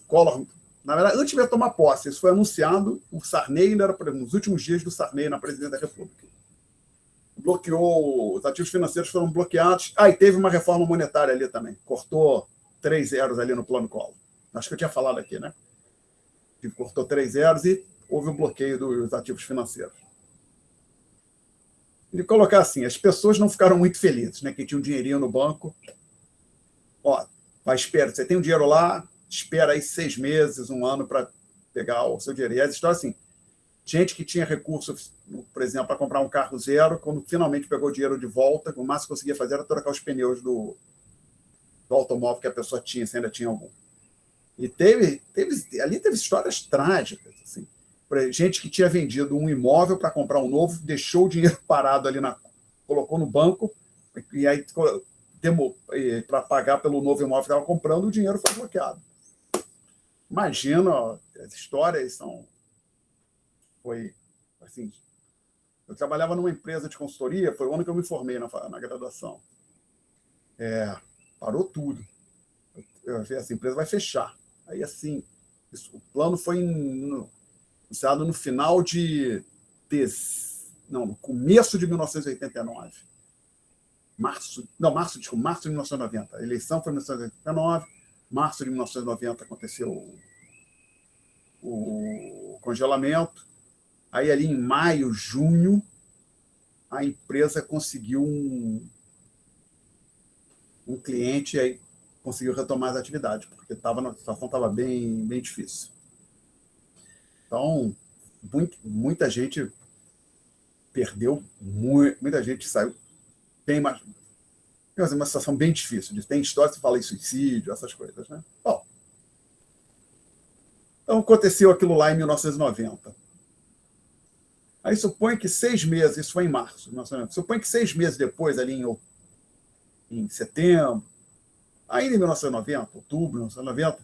Collor, na verdade, antes de tomar posse, isso foi anunciado, o Sarney ainda era nos últimos dias do Sarney na presidência da República. Bloqueou, os ativos financeiros foram bloqueados. E teve uma reforma monetária ali também. Cortou 3 zeros ali no Plano Collor. Acho que eu tinha falado aqui, né? Cortou 3 zeros e houve um bloqueio dos ativos financeiros. E colocar assim, as pessoas não ficaram muito felizes, né? Quem tinha um dinheirinho no banco, espera, você tem um dinheiro lá, espera aí 6 meses, 1 ano para pegar o seu dinheiro. E as histórias assim, gente que tinha recurso, por exemplo, para comprar um carro zero, quando finalmente pegou o dinheiro de volta, o máximo que conseguia fazer era trocar os pneus do automóvel que a pessoa tinha, se ainda tinha algum. E ali teve histórias trágicas, assim. Gente que tinha vendido um imóvel para comprar um novo, deixou o dinheiro parado ali, colocou no banco, e aí para pagar pelo novo imóvel que estava comprando, o dinheiro foi bloqueado. Imagina, as histórias foi assim, eu trabalhava numa empresa de consultoria, foi o ano que eu me formei na graduação. Parou tudo. Eu falei, essa empresa vai fechar. Aí, assim, o plano foi anunciado no final no começo de 1989. Março de 1990. A eleição foi em 1989, março de 1990 aconteceu o congelamento. Aí, ali em maio, junho, a empresa conseguiu um cliente e aí conseguiu retomar as atividades, porque a situação estava bem, bem difícil. Então, muita gente perdeu, muita gente saiu bem mais... uma situação bem difícil. Tem história que fala em suicídio, essas coisas, né? Bom, então aconteceu aquilo lá em 1990. Aí supõe que 6 meses, isso foi em março, supõe que 6 meses depois, ali em setembro, ainda em 1990, outubro de 1990,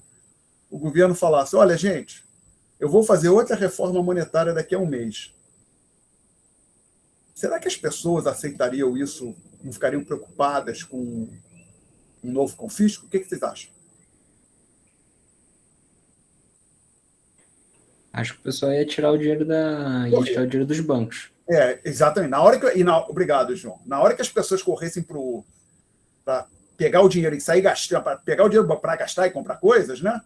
o governo falasse, olha, gente, eu vou fazer outra reforma monetária daqui a um mês. Será que as pessoas aceitariam isso, não ficariam preocupadas com um novo confisco? O que vocês acham? Acho que o pessoal ia tirar o dinheiro dos bancos. Exatamente. Obrigado, João. Na hora que as pessoas corressem para pegar o dinheiro e sair gastando, para pegar o dinheiro para gastar e comprar coisas, né?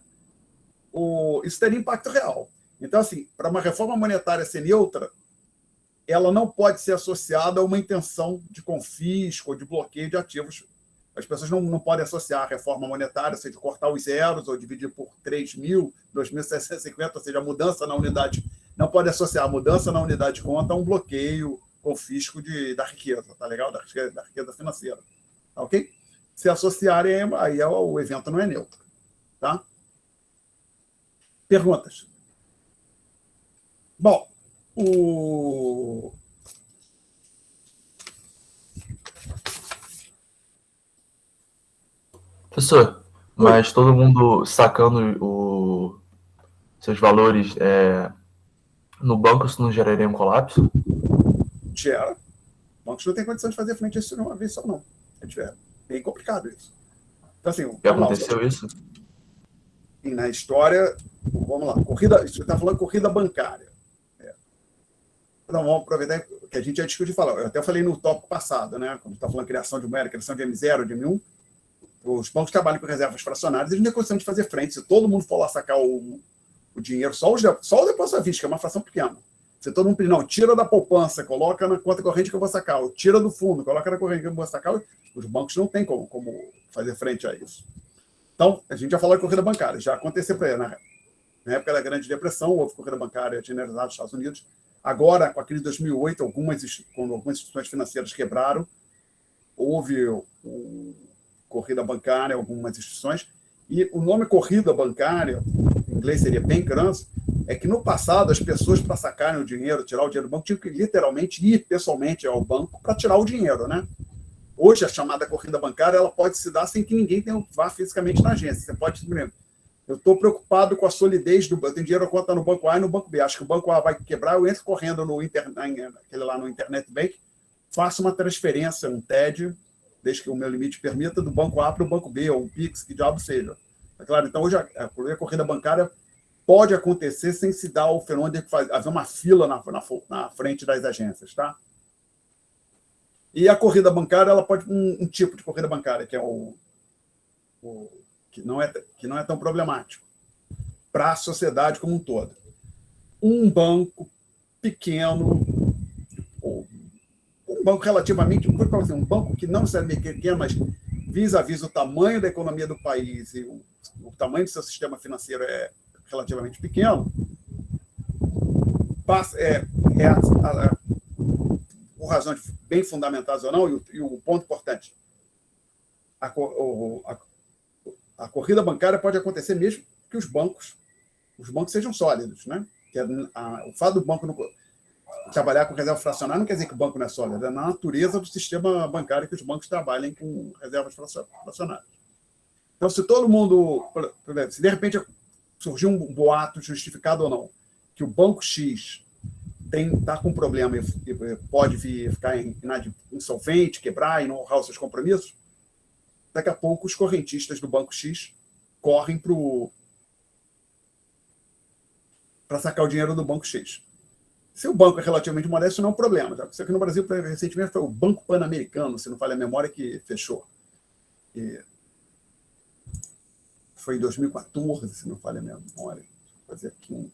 Isso teria impacto real. Então, assim, para uma reforma monetária ser neutra, ela não pode ser associada a uma intenção de confisco ou de bloqueio de ativos. As pessoas não podem associar a reforma monetária, ou seja, cortar os zeros ou dividir por 3.000, 2.750, ou seja, a mudança na unidade. Não pode associar a mudança na unidade de conta a um bloqueio, confisco da riqueza, tá legal? Da riqueza financeira. Tá ok? Se associarem, aí o evento não é neutro. Tá? Perguntas? Bom, Professor, mas todo mundo sacando seus valores no banco, isso não geraria um colapso? Gera. Bancos não têm condição de fazer frente a isso de uma vez só, não. É bem complicado isso. Então, assim, Já aconteceu isso? E na história, vamos lá, você está falando corrida bancária. Então, vamos aproveitar que a gente já discutiu falar. Eu até falei no tópico passado, né? Quando está falando criação de moeda, criação de M0, de M1, os bancos trabalham com reservas fracionárias, eles não têm condição de fazer frente. Se todo mundo for lá sacar o dinheiro, só o depósito à vista, que é uma fração pequena. Se todo mundo pedir, não, tira da poupança, coloca na conta corrente que eu vou sacar, ou tira do fundo, coloca na corrente que eu vou sacar, os bancos não têm como fazer frente a isso. Então, a gente já falou de corrida bancária, já aconteceu na época da Grande Depressão, houve corrida bancária generalizada nos Estados Unidos. Agora, com a crise de 2008, quando algumas instituições financeiras quebraram, houve corrida bancária, algumas instituições, E o nome corrida bancária, em inglês seria bank runs, é que no passado as pessoas, para sacarem o dinheiro, tirar o dinheiro do banco, tinham que literalmente ir pessoalmente ao banco para tirar o dinheiro, né? Hoje, a chamada corrida bancária ela pode se dar sem que ninguém vá fisicamente na agência. Você pode, por exemplo, eu estou preocupado com a solidez do banco. Eu tenho dinheiro a conta no banco A e no banco B. Acho que o banco A vai quebrar, eu entro correndo aquele lá no Internet Bank, faço uma transferência, um TED, desde que o meu limite permita, do banco A para o banco B, ou um PIX, que diabo seja. É claro, então hoje a corrida bancária pode acontecer sem se dar o fenômeno de haver uma fila na frente das agências, tá? E a corrida bancária, ela pode um tipo de corrida bancária, que é que não é tão problemático para a sociedade como um todo. Um banco pequeno, um banco relativamente, um banco que não necessariamente pequeno, mas vis-à-vis o tamanho da economia do país e o tamanho do seu sistema financeiro é relativamente pequeno, por razões bem fundamentadas ou não, e o ponto importante, a corrida bancária pode acontecer mesmo que os bancos sejam sólidos, né? O fato do banco trabalhar com reserva fracionária não quer dizer que o banco não é sólido, é na natureza do sistema bancário que os bancos trabalhem com reservas fracionárias. Então, se todo mundo, se de repente surgiu um boato, justificado ou não, que o banco X está com problema e pode ficar insolvente, quebrar e não honrar os seus compromissos, daqui a pouco os correntistas do banco X correm para sacar o dinheiro do banco X. Se o banco é relativamente modesto, não é um problema. Isso aqui no Brasil, recentemente, foi o Banco Pan-Americano, se não falha a memória, que fechou. Foi em 2014, se não falha a memória. Vou fazer aqui um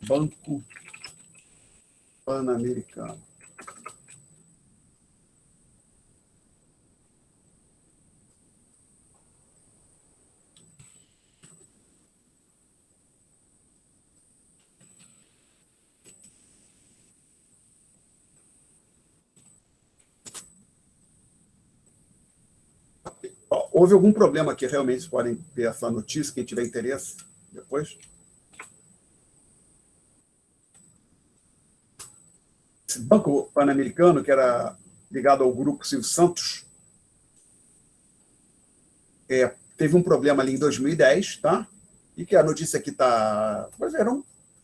Banco Pan-Americano. Houve algum problema aqui, realmente, vocês podem ver essa notícia, quem tiver interesse depois. Esse Banco Pan-Americano, que era ligado ao Grupo Silvio Santos, teve um problema ali em 2010, tá? E que a notícia aqui está...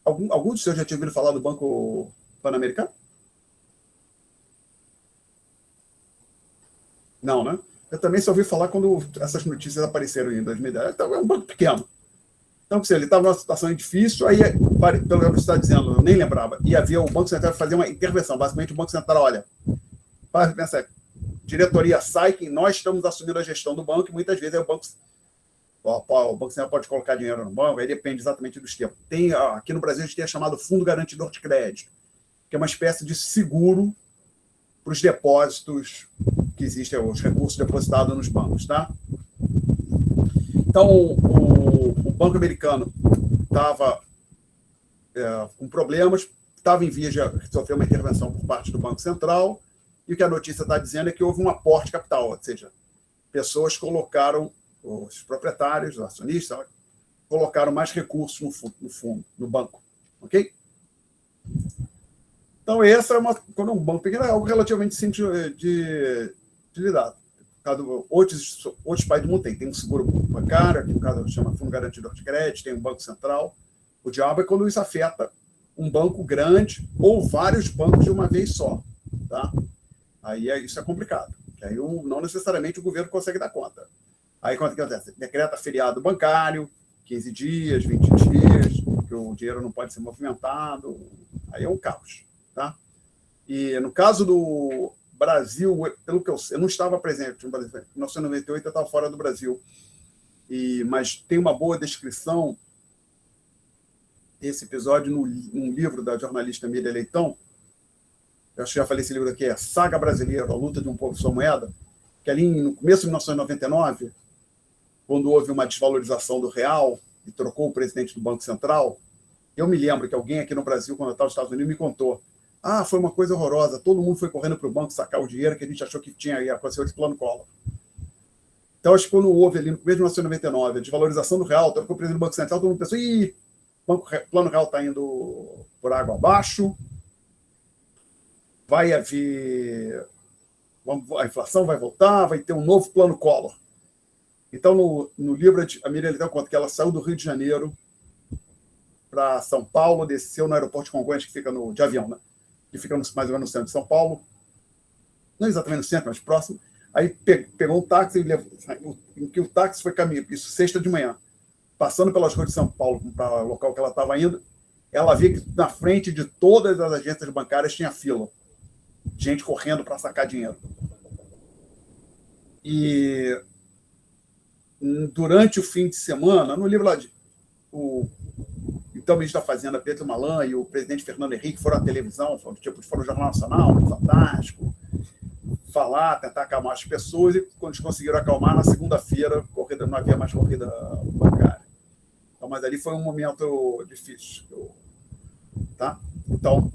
Alguns de vocês já tinham ouvido falar do Banco Pan-Americano? Não, né? Eu também só ouvi falar quando essas notícias apareceram em 2010. Então, é um banco pequeno. Então, ele estava numa situação difícil, aí, pelo que você está dizendo, eu nem lembrava, e havia o Banco Central fazer uma intervenção. Basicamente, o Banco Central, olha, para pensar, diretoria sai, que nós estamos assumindo a gestão do banco, e muitas vezes o Banco Central pode colocar dinheiro no banco, aí depende exatamente dos tempos. Aqui no Brasil, a gente tem a chamada Fundo Garantidor de Crédito, que é uma espécie de seguro para os depósitos que existem, os recursos depositados nos bancos, tá? Então, o Banco Americano estava com problemas, estava em vias de sofrer uma intervenção por parte do Banco Central, e o que a notícia está dizendo é que houve um aporte de capital, ou seja, pessoas colocaram, os proprietários, os acionistas, colocaram mais recursos no fundo, no banco, ok? Então, quando um banco pequeno é algo relativamente simples de lidar. Outros países do mundo tem um seguro bancário, aqui no caso chama Fundo Garantidor de Crédito, tem um Banco Central. O diabo é quando isso afeta um banco grande ou vários bancos de uma vez só. Tá? Aí isso é complicado. Aí não necessariamente o governo consegue dar conta. Aí quando que acontece? Decreta feriado bancário, 15 dias, 20 dias, que o dinheiro não pode ser movimentado. Aí é um caos. Tá? E no caso do Brasil, pelo que eu não estava presente no Brasil, em 1998 eu estava fora do Brasil, mas tem uma boa descrição desse episódio num livro da jornalista Miriam Leitão. Eu acho que já falei esse livro aqui, é Saga Brasileira, a luta de um povo e sua moeda, que ali no começo de 1999, quando houve uma desvalorização do real e trocou o presidente do Banco Central, eu me lembro que alguém aqui no Brasil, quando eu estava nos Estados Unidos, me contou: foi uma coisa horrorosa, todo mundo foi correndo para o banco sacar o dinheiro que a gente achou que ia acontecer esse plano Collor. Então, acho que quando houve ali no começo de 1999 a desvalorização do real, o presidente do Banco Central, todo mundo pensou, o plano real está indo por água abaixo, vai haver... a inflação vai voltar, vai ter um novo plano Collor. Então, no livro, a Miriam deu conta que ela saiu do Rio de Janeiro para São Paulo, desceu no aeroporto de Congonhas, que fica de avião, né? Que fica mais ou menos no centro de São Paulo, não exatamente no centro, mas próximo. Aí pegou um táxi e levou, em que o táxi foi caminho, isso sexta de manhã, passando pelas ruas de São Paulo para o local que ela estava indo, ela via que na frente de todas as agências bancárias tinha fila, gente correndo para sacar dinheiro. E durante o fim de semana, no livro lá então o ministro da Fazenda, Pedro Malan, e o presidente Fernando Henrique foram à televisão, foram no Jornal Nacional, no Fantástico, falar, tentar acalmar as pessoas, e quando eles conseguiram acalmar, na segunda-feira, não havia mais corrida bancária. Então, mas ali foi um momento difícil. Tá? Então,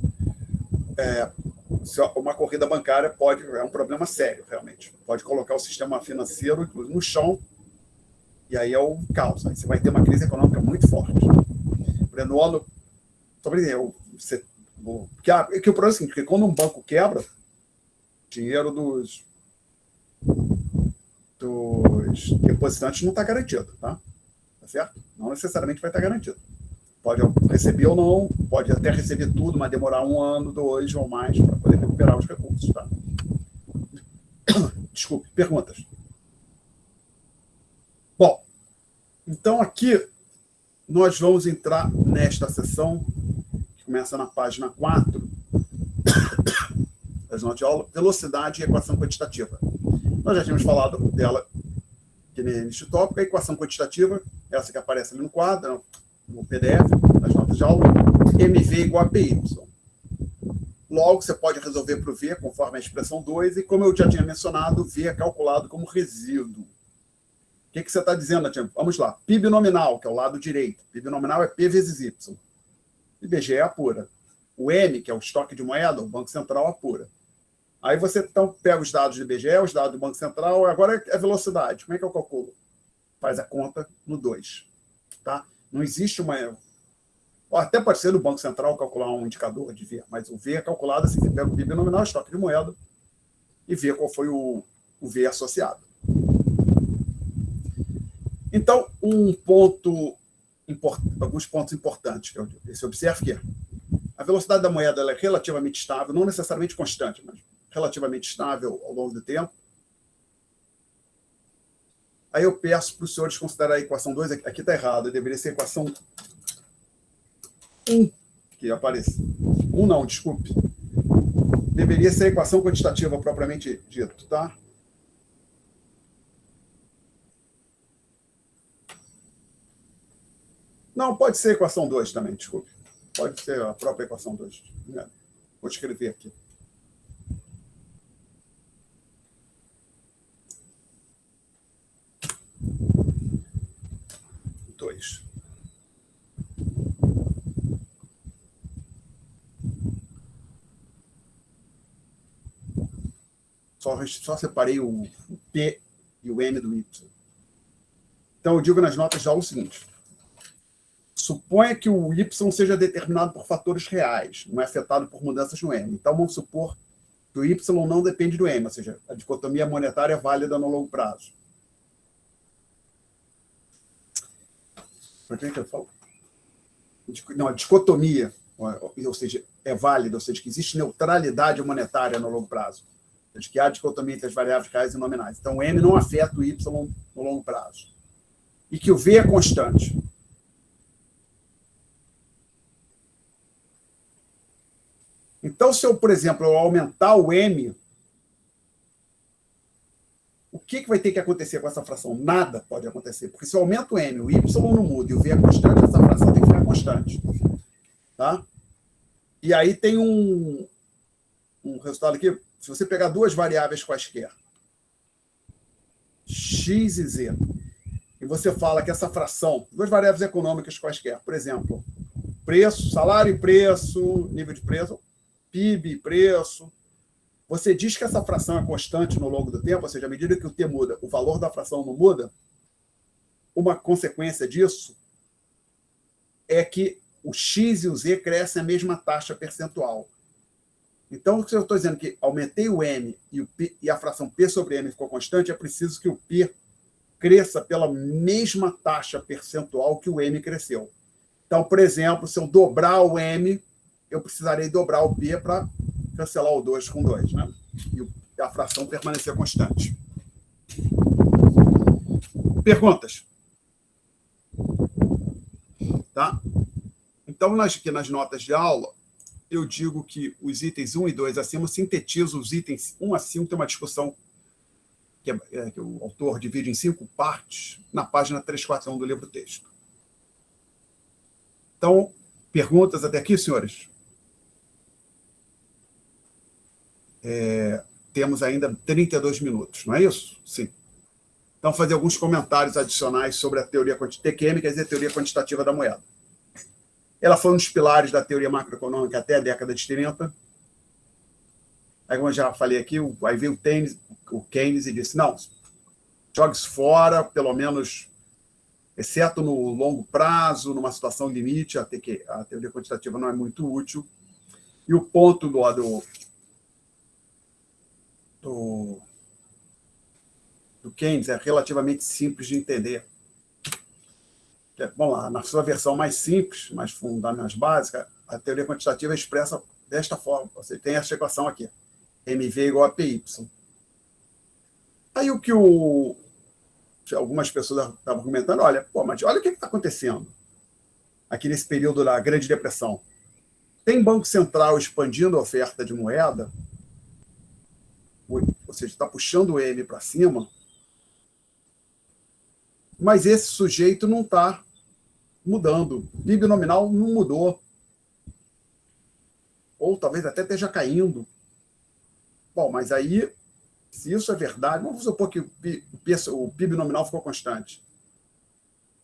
uma corrida bancária é um problema sério, realmente. Pode colocar o sistema financeiro, inclusive, no chão, e aí é o caos. Aí você vai ter uma crise econômica muito forte. No ano, porque o problema é o seguinte, porque quando um banco quebra, dinheiro dos depositantes não está garantido, tá certo? Não necessariamente vai estar garantido. Pode receber ou não, pode até receber tudo, mas demorar 1 ano, 2 ou mais para poder recuperar os recursos, tá? Desculpe, perguntas. Bom, então aqui nós vamos entrar nesta sessão, que começa na página 4, das notas de aula, velocidade e equação quantitativa. Nós já tínhamos falado dela aqui neste tópico, a equação quantitativa, essa que aparece ali no quadro, no PDF, nas notas de aula, MV igual a PY. Logo, você pode resolver para o V, conforme a expressão 2, e como eu já tinha mencionado, o V é calculado como resíduo. O que você está dizendo, Nativo? Vamos lá. PIB nominal, que é o lado direito. PIB nominal é P vezes Y. IBGE apura. O M, que é o estoque de moeda, o Banco Central apura. Aí você então pega os dados do IBGE, os dados do Banco Central, agora é velocidade. Como é que eu calculo? Faz a conta no 2. Tá? Não existe uma... Até pode ser do Banco Central calcular um indicador de V, mas o V é calculado assim, você pega o PIB nominal, estoque de moeda, e vê qual foi o V associado. Então, alguns pontos importantes que você observa que a velocidade da moeda ela é relativamente estável, não necessariamente constante, mas relativamente estável ao longo do tempo. Aí eu peço para os senhores considerar a equação 2, aqui está errado, deveria ser a equação 1 que aparece. 1 não, desculpe. Deveria ser a equação quantitativa propriamente dito, tá? Não, pode ser a equação 2 também, desculpe. Pode ser a própria equação 2. Vou escrever aqui. Só separei o P e o M do Y. Então, eu digo nas notas de aula o seguinte. Suponha que o Y seja determinado por fatores reais, não é afetado por mudanças no M. Então, vamos supor que o Y não depende do M, ou seja, a dicotomia monetária é válida no longo prazo. Por que eu falo? Não, a dicotomia, ou seja, é válida, ou seja, que existe neutralidade monetária no longo prazo. Ou seja, que há dicotomia entre as variáveis reais e nominais. Então, o M não afeta o Y no longo prazo. E que o V é constante. Então, se eu, por exemplo, eu aumentar o M, o que vai ter que acontecer com essa fração? Nada pode acontecer, porque se eu aumento o M, o Y não muda e o V é constante, essa fração tem que ficar constante. Tá? E aí tem um resultado aqui, se você pegar duas variáveis quaisquer, X e Z, e você fala que essa fração, duas variáveis econômicas quaisquer, por exemplo, preço, salário e preço, nível de preço, PIB e preço, você diz que essa fração é constante no longo do tempo, ou seja, à medida que o t muda, o valor da fração não muda, uma consequência disso é que o x e o z crescem a mesma taxa percentual. Então, se eu estou dizendo que aumentei o m e a fração p sobre m ficou constante, é preciso que o p cresça pela mesma taxa percentual que o m cresceu. Então, por exemplo, se eu dobrar o m, eu precisarei dobrar o p para cancelar o 2 com 2, né? E a fração permanecer constante. Perguntas? Tá? Então, aqui nas notas de aula, eu digo que os itens 1 e 2 acima sintetizam os itens 1 a 5, tem uma discussão que o autor divide em 5 partes, na página 341 do livro-texto. Então, perguntas até aqui, senhores? Temos ainda 32 minutos, não é isso? Sim. Então, fazer alguns comentários adicionais sobre a teoria TQM, quer dizer, a teoria quantitativa da moeda. Ela foi um dos pilares da teoria macroeconômica até a década de 30. Aí, como eu já falei aqui, aí veio o Keynes e disse, não, jogue isso fora, pelo menos, exceto no longo prazo, numa situação limite, a teoria quantitativa não é muito útil. E o ponto do Keynes é relativamente simples de entender. Vamos lá, na sua versão mais simples, mais fundamental, mais básica, a teoria quantitativa é expressa desta forma. Você tem essa equação aqui, MV igual a PY. Aí o que algumas pessoas estavam comentando, mas olha o que está acontecendo aqui nesse período da Grande Depressão. Tem Banco Central expandindo a oferta de moeda, ou seja, está puxando o M para cima, mas esse sujeito não está mudando. O PIB nominal não mudou. Ou talvez até esteja caindo. Bom, mas aí, se isso é verdade, vamos supor que o PIB nominal ficou constante.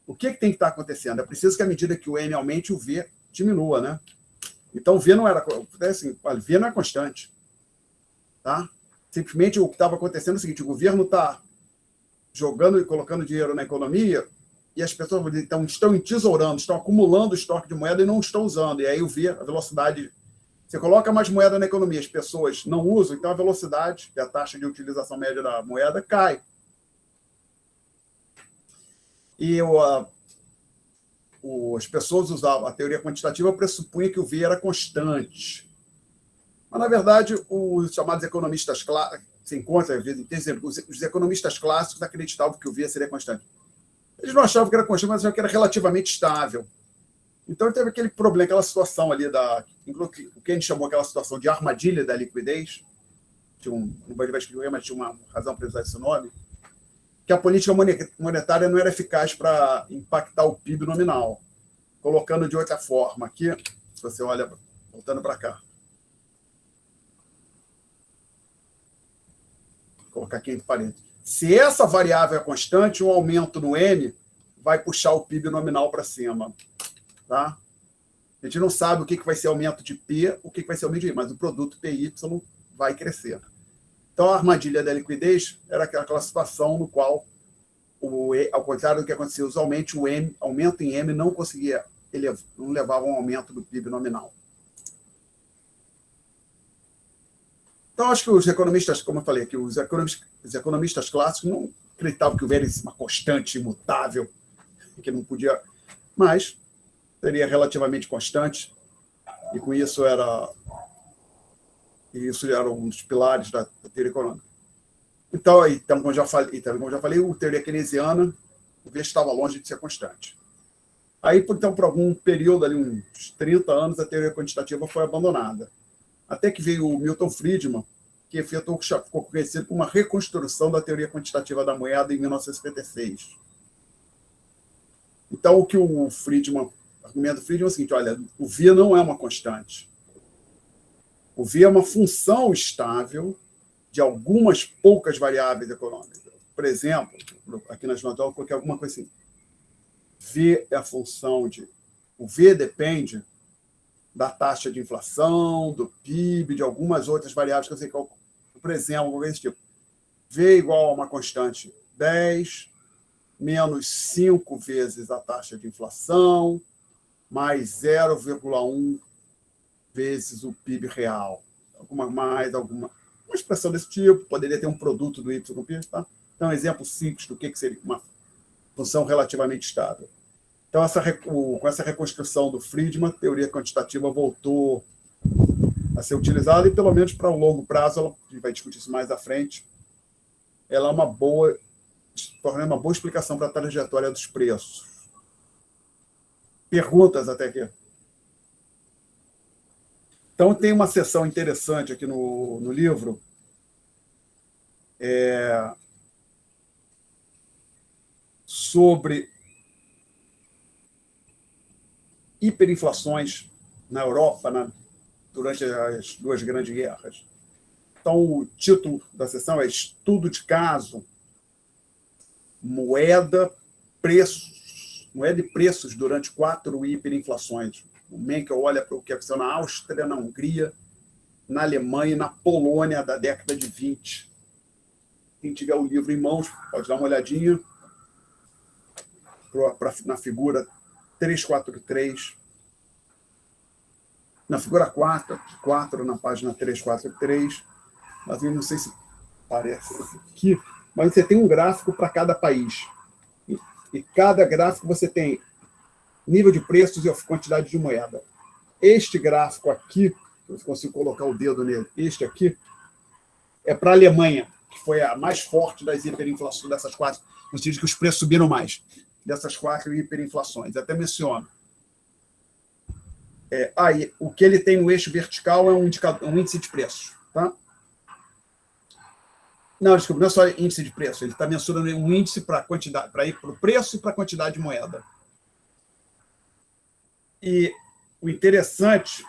O que tem que estar acontecendo? É preciso que, à medida que o M aumente, o V diminua, né? Então, o V não era... Assim, o V não é constante. Tá? Simplesmente o que estava acontecendo é o seguinte, o governo está jogando e colocando dinheiro na economia e as pessoas então, estão entesourando, estão acumulando estoque de moeda e não estão usando. E aí o V, a velocidade... Você coloca mais moeda na economia, as pessoas não usam, então a velocidade, que é a taxa de utilização média da moeda, cai. E as pessoas usavam a teoria quantitativa, pressupunha que o V era constante. Mas, na verdade, os chamados economistas clássicos, se encontra, às vezes, os economistas clássicos acreditavam que o V seria constante. Eles não achavam que era constante, mas achavam que era relativamente estável. Então, teve aquele problema, aquela situação ali, o que a gente chamou aquela situação de armadilha da liquidez, não vai escrever, mas tinha uma razão para usar esse nome, que a política monetária não era eficaz para impactar o PIB nominal. Colocando de outra forma, aqui, se você olha, voltando para cá, vou colocar aqui entre parênteses. Se essa variável é constante, um aumento no M vai puxar o PIB nominal para cima. Tá? A gente não sabe o que vai ser aumento de P, o que vai ser aumento de I, mas o produto PY vai crescer. Então, a armadilha da liquidez era aquela situação no qual, ao contrário do que acontecia usualmente, o aumento em M não conseguia, não levava a um aumento do PIB nominal. Então, acho que os economistas, como eu falei aqui, os economistas clássicos não acreditavam que o V era uma constante imutável, que não podia, mas seria relativamente constante, e com isso isso era um dos pilares da teoria econômica. Então, como eu já falei, a teoria keynesiana, o V estava longe de ser constante. Aí, então, por algum período, ali, uns 30 anos, a teoria quantitativa foi abandonada. Até que veio o Milton Friedman, que ficou conhecido como uma reconstrução da teoria quantitativa da moeda em 1956. Então, o que o argumento do Friedman é o seguinte, olha, o V não é uma constante. O V é uma função estável de algumas poucas variáveis econômicas. Por exemplo, aqui nas notas eu coloquei alguma coisa assim. V é a função de... O V depende da taxa de inflação, do PIB, de algumas outras variáveis que eu sei por exemplo, esse tipo, V igual a uma constante 10, menos 5 vezes a taxa de inflação, mais 0,1 vezes o PIB real. Alguma expressão desse tipo, poderia ter um produto do YP, tá? Então, um exemplo simples do que seria uma função relativamente estável. Então, com essa reconstrução do Friedman, a teoria quantitativa voltou a ser utilizada, e pelo menos para o longo prazo, a gente vai discutir isso mais à frente, ela torna uma boa explicação para a trajetória dos preços. Perguntas até aqui? Então, tem uma seção interessante aqui no livro, sobre hiperinflações na Europa durante as duas grandes guerras. Então, o título da sessão é Estudo de Caso, Moeda e Preços durante 4 hiperinflações. O Menkel olha para o que aconteceu na Áustria, na Hungria, na Alemanha e na Polônia da década de 20. Quem tiver o livro em mãos, pode dar uma olhadinha na figura 343, na figura 4 na página 343. Mas eu não sei se parece aqui, mas você tem um gráfico para cada país. E cada gráfico você tem nível de preços e quantidade de moeda. Este gráfico aqui, eu consigo colocar o dedo nele, este aqui, é para a Alemanha, que foi a mais forte das hiperinflações, dessas 4, no sentido que os preços subiram mais, dessas 4 hiperinflações. Até menciono. Aí, o que ele tem no eixo vertical é um índice de preços. Tá? Não, desculpa, não é só índice de preço, ele está mensurando um índice para ir para o preço e para a quantidade de moeda. E o interessante,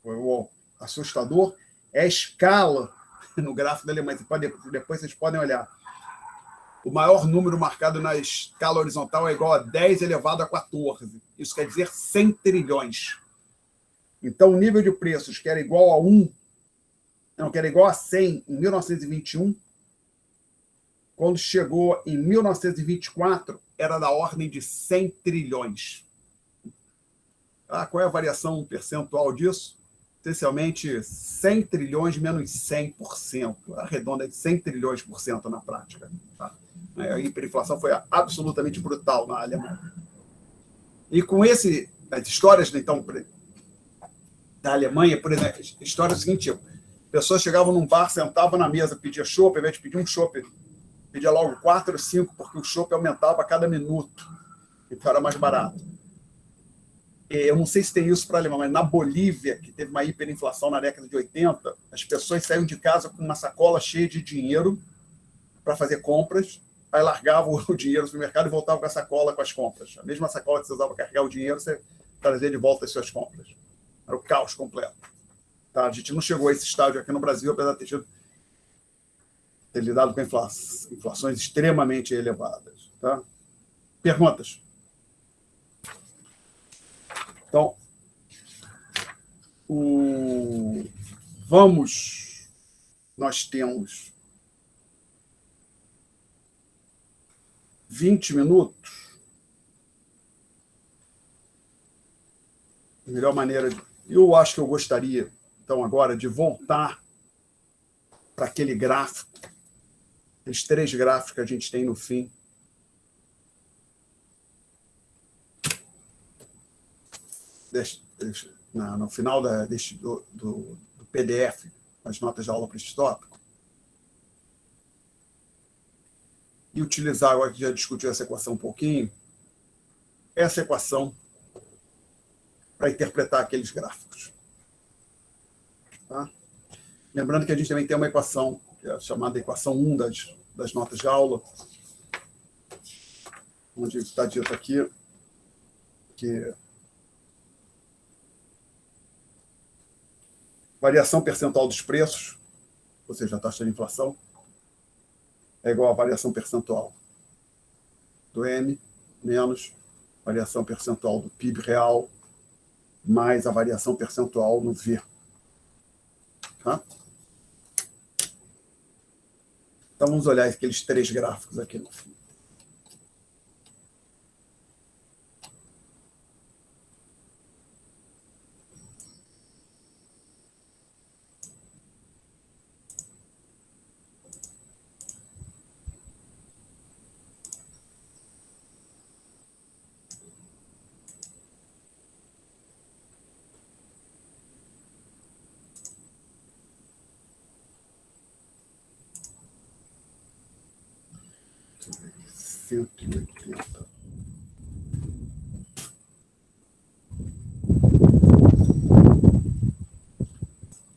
o assustador, é a escala no gráfico da Alemanha. Depois vocês podem olhar. O maior número marcado na escala horizontal é igual a 10 elevado a 14. Isso quer dizer 100 trilhões. Então, o nível de preços que era igual a 1, não, que era igual a 100 em 1921, quando chegou em 1924, era da ordem de 100 trilhões. Qual é a variação percentual disso? Essencialmente, 100 trilhões menos 100%. Arredonda de 100 trilhões por cento na prática. Tá? A hiperinflação foi absolutamente brutal na Alemanha. E com as histórias, então, da Alemanha, por exemplo, a história é o seguinte, pessoas chegavam num bar, sentavam na mesa, pediam chopp, ao invés de pedir um chopp, pedia logo 4 ou 5, porque o chopp aumentava a cada minuto. Então era mais barato. Eu não sei se tem isso para a Alemanha, mas na Bolívia, que teve uma hiperinflação na década de 80, as pessoas saíam de casa com uma sacola cheia de dinheiro para fazer compras, aí largavam o dinheiro no supermercado e voltavam com a sacola com as compras. A mesma sacola que você usava para carregar o dinheiro, você trazia de volta as suas compras. Era o caos completo. Tá? A gente não chegou a esse estágio aqui no Brasil, apesar de ter lidado com inflações extremamente elevadas. Tá? Perguntas? Então, nós temos 20 minutos. A melhor maneira, eu acho que eu gostaria, então, agora, de voltar para aquele gráfico, aqueles 3 gráficos que a gente tem no fim. No final do PDF, as notas de aula para este tópico, e utilizar, agora que já discutiu essa equação um pouquinho, essa equação para interpretar aqueles gráficos. Tá? Lembrando que a gente também tem uma equação, que é chamada equação 1 das notas de aula, onde está dito aqui que variação percentual dos preços, ou seja, a taxa de inflação, é igual à variação percentual do M menos variação percentual do PIB real mais a variação percentual no V. Tá? Então, vamos olhar aqueles 3 gráficos aqui no fim. $180.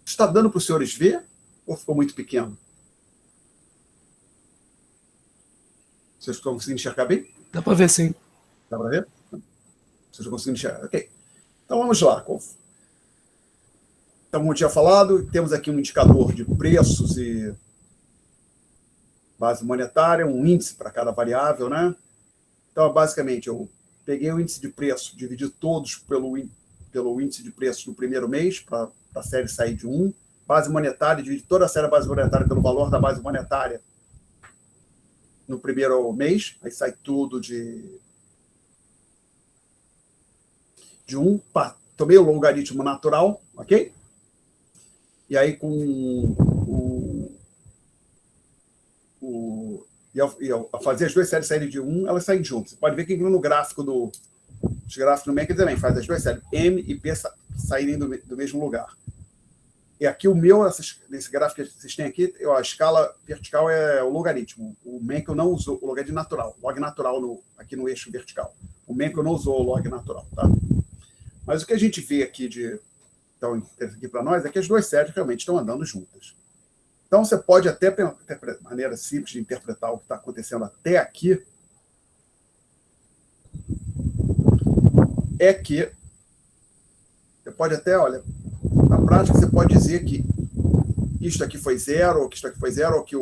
Está dando para os senhores ver ou ficou muito pequeno? Vocês estão conseguindo enxergar bem? Dá pra ver sim. Dá para ver? Vocês estão conseguindo enxergar? Ok. Então vamos lá. Então, como eu tinha falado, temos aqui um indicador de preços e base monetária, um índice para cada variável, né? Então, basicamente, eu peguei o índice de preço, dividi todos pelo índice de preço do primeiro mês, para a série sair de 1. Base monetária, dividi toda a série da base monetária pelo valor da base monetária no primeiro mês, aí sai tudo de 1. Tomei o logaritmo natural, ok? E aí, e ao fazer as duas séries saírem de 1, elas saem juntas. Você pode ver que no gráfico os gráficos do Mac também faz as duas séries M e P saírem do mesmo lugar. E aqui nesse gráfico que vocês têm aqui, a escala vertical é o logaritmo. O Menkel não usou o logaritmo natural, log natural aqui no eixo vertical. O Menkel não usou o log natural, tá? Mas o que a gente vê aqui então, aqui para nós é que as duas séries realmente estão andando juntas. Então, você pode até, de maneira simples de interpretar o que está acontecendo até aqui, é que você pode até, olha, na prática você pode dizer que isto aqui foi 0, ou que isto aqui foi 0, ou que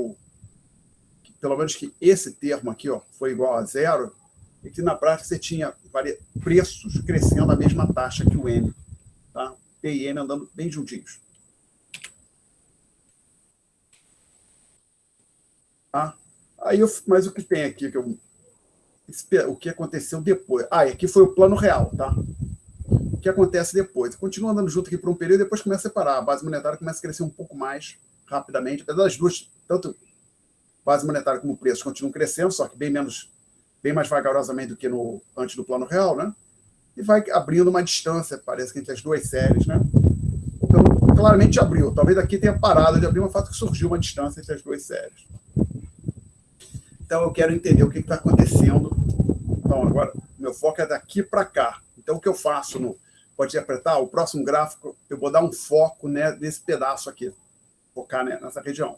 pelo menos que esse termo aqui foi igual a 0, e que na prática você tinha preços crescendo a mesma taxa que o M. Tá? P e M andando bem juntinhos. Tá? Mas o que tem aqui, o que aconteceu depois? E aqui foi o plano real, tá? O que acontece depois? Continua andando junto aqui por um período e depois começa a separar. A base monetária começa a crescer um pouco mais rapidamente, apesar das duas, tanto base monetária como preço, continuam crescendo, só que bem mais vagarosamente do que antes do plano real, né? E vai abrindo uma distância, parece que entre as duas séries, né? Então, claramente abriu. Talvez aqui tenha parado de abrir, mas o fato que surgiu uma distância entre as duas séries. Então, eu quero entender o que está acontecendo. Então, agora, meu foco é daqui para cá. Então, o que eu faço pode interpretar, o próximo gráfico, eu vou dar um foco, né, nesse pedaço aqui, focar, né, nessa região.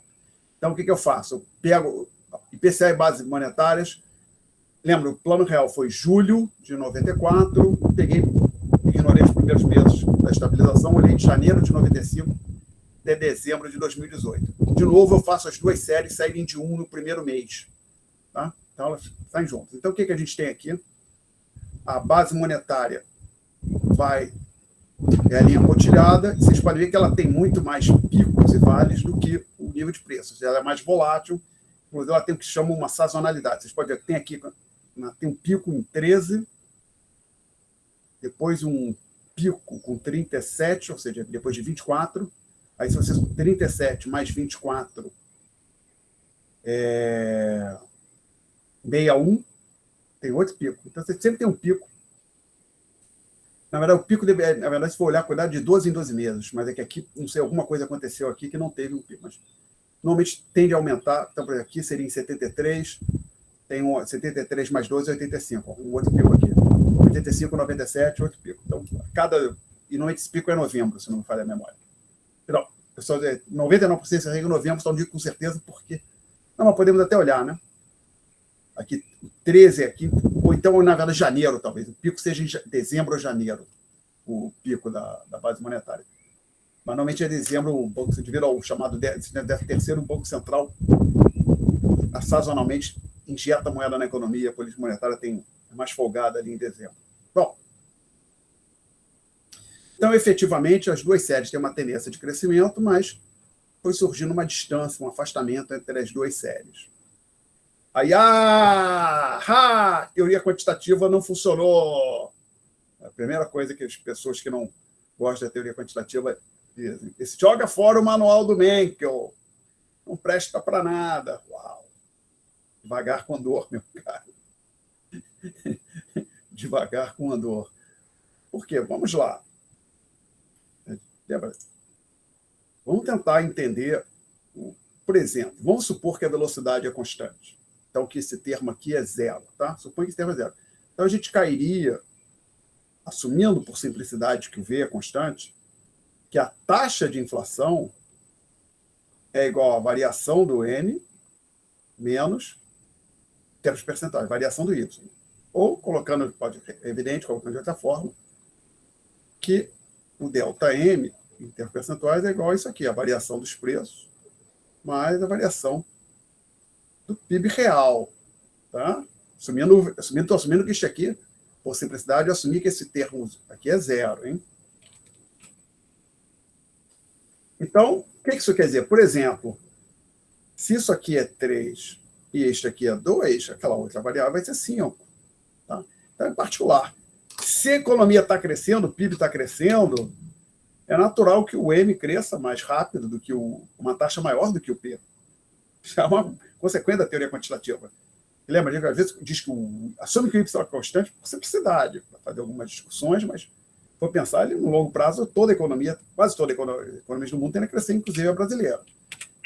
Então, o que eu faço? Eu pego IPCA e bases monetárias. Lembra, o plano real foi julho de 94, ignorei os primeiros meses da estabilização, olhei de janeiro de 95 até dezembro de 2018. De novo, eu faço as duas séries saírem de 1 no primeiro mês. Tá? Então, elas saem juntas. Então, o que a gente tem aqui? A base monetária é a linha pontilhada, e vocês podem ver que ela tem muito mais picos e vales do que o nível de preços. Ela é mais volátil, inclusive ela tem o que se chama uma sazonalidade. Vocês podem ver que tem aqui tem um pico em 13, depois um pico com 37, ou seja, depois de 24. Aí, se você 37 mais 24 61, tem outro pico. Então, você sempre tem um pico. Na verdade, o pico, na verdade, se for olhar, cuidado de 12 em 12 meses, mas é que aqui, não sei, alguma coisa aconteceu aqui que não teve um pico. Mas normalmente tende a aumentar. Então, por exemplo, aqui seria em 73, tem 73 mais 12 é 85, um outro pico aqui. 85, 97, outro pico. Então, e normalmente esse pico é novembro, se não me falha a memória. Então, pessoal, 99% seria em novembro, só não digo com certeza, porque. Não, mas podemos até olhar, né? Aqui, 13 aqui, ou então, na verdade, janeiro, talvez. O pico seja em dezembro ou janeiro, o pico da base monetária. Mas, normalmente, é dezembro, o Banco Central, devido ao chamado 13º, o Banco Central, sazonalmente, injeta moeda na economia, a política monetária é mais folgada ali em dezembro. Bom, então, efetivamente, as duas séries têm uma tendência de crescimento, mas foi surgindo uma distância, um afastamento entre as duas séries. Aí, teoria quantitativa não funcionou. A primeira coisa que as pessoas que não gostam da teoria quantitativa dizem: esse joga fora o manual do Menkel, não presta para nada. Uau! Devagar com dor, meu cara. Devagar com dor. Por quê? Vamos lá. Vamos tentar entender, por exemplo, vamos supor que a velocidade é constante. Então, que esse termo aqui é zero, tá? Suponha que esse termo é zero. Então, a gente cairia, assumindo por simplicidade que o V é constante, que a taxa de inflação é igual à variação do N menos termos percentuais, variação do Y. Ou, colocando, pode ser evidente, colocando de outra forma, que o delta M, em termos percentuais, é igual a isso aqui, a variação dos preços, mais a variação do PIB real. Tá? Estou assumindo que isso aqui, por simplicidade, eu assumi que esse termo aqui é zero. Hein? Então, o que isso quer dizer? Por exemplo, se isso aqui é 3 e este aqui é 2, aquela outra variável vai ser 5. Tá? Então, em particular, se a economia está crescendo, o PIB está crescendo, é natural que o M cresça mais rápido do que uma taxa maior do que o P. Isso é uma consequência da teoria quantitativa. Lembra, às vezes diz que assume que o Y é constante por simplicidade, para fazer algumas discussões, mas vou pensar, no longo prazo, toda a economia, quase toda a economia do mundo tem que crescer, inclusive a brasileira.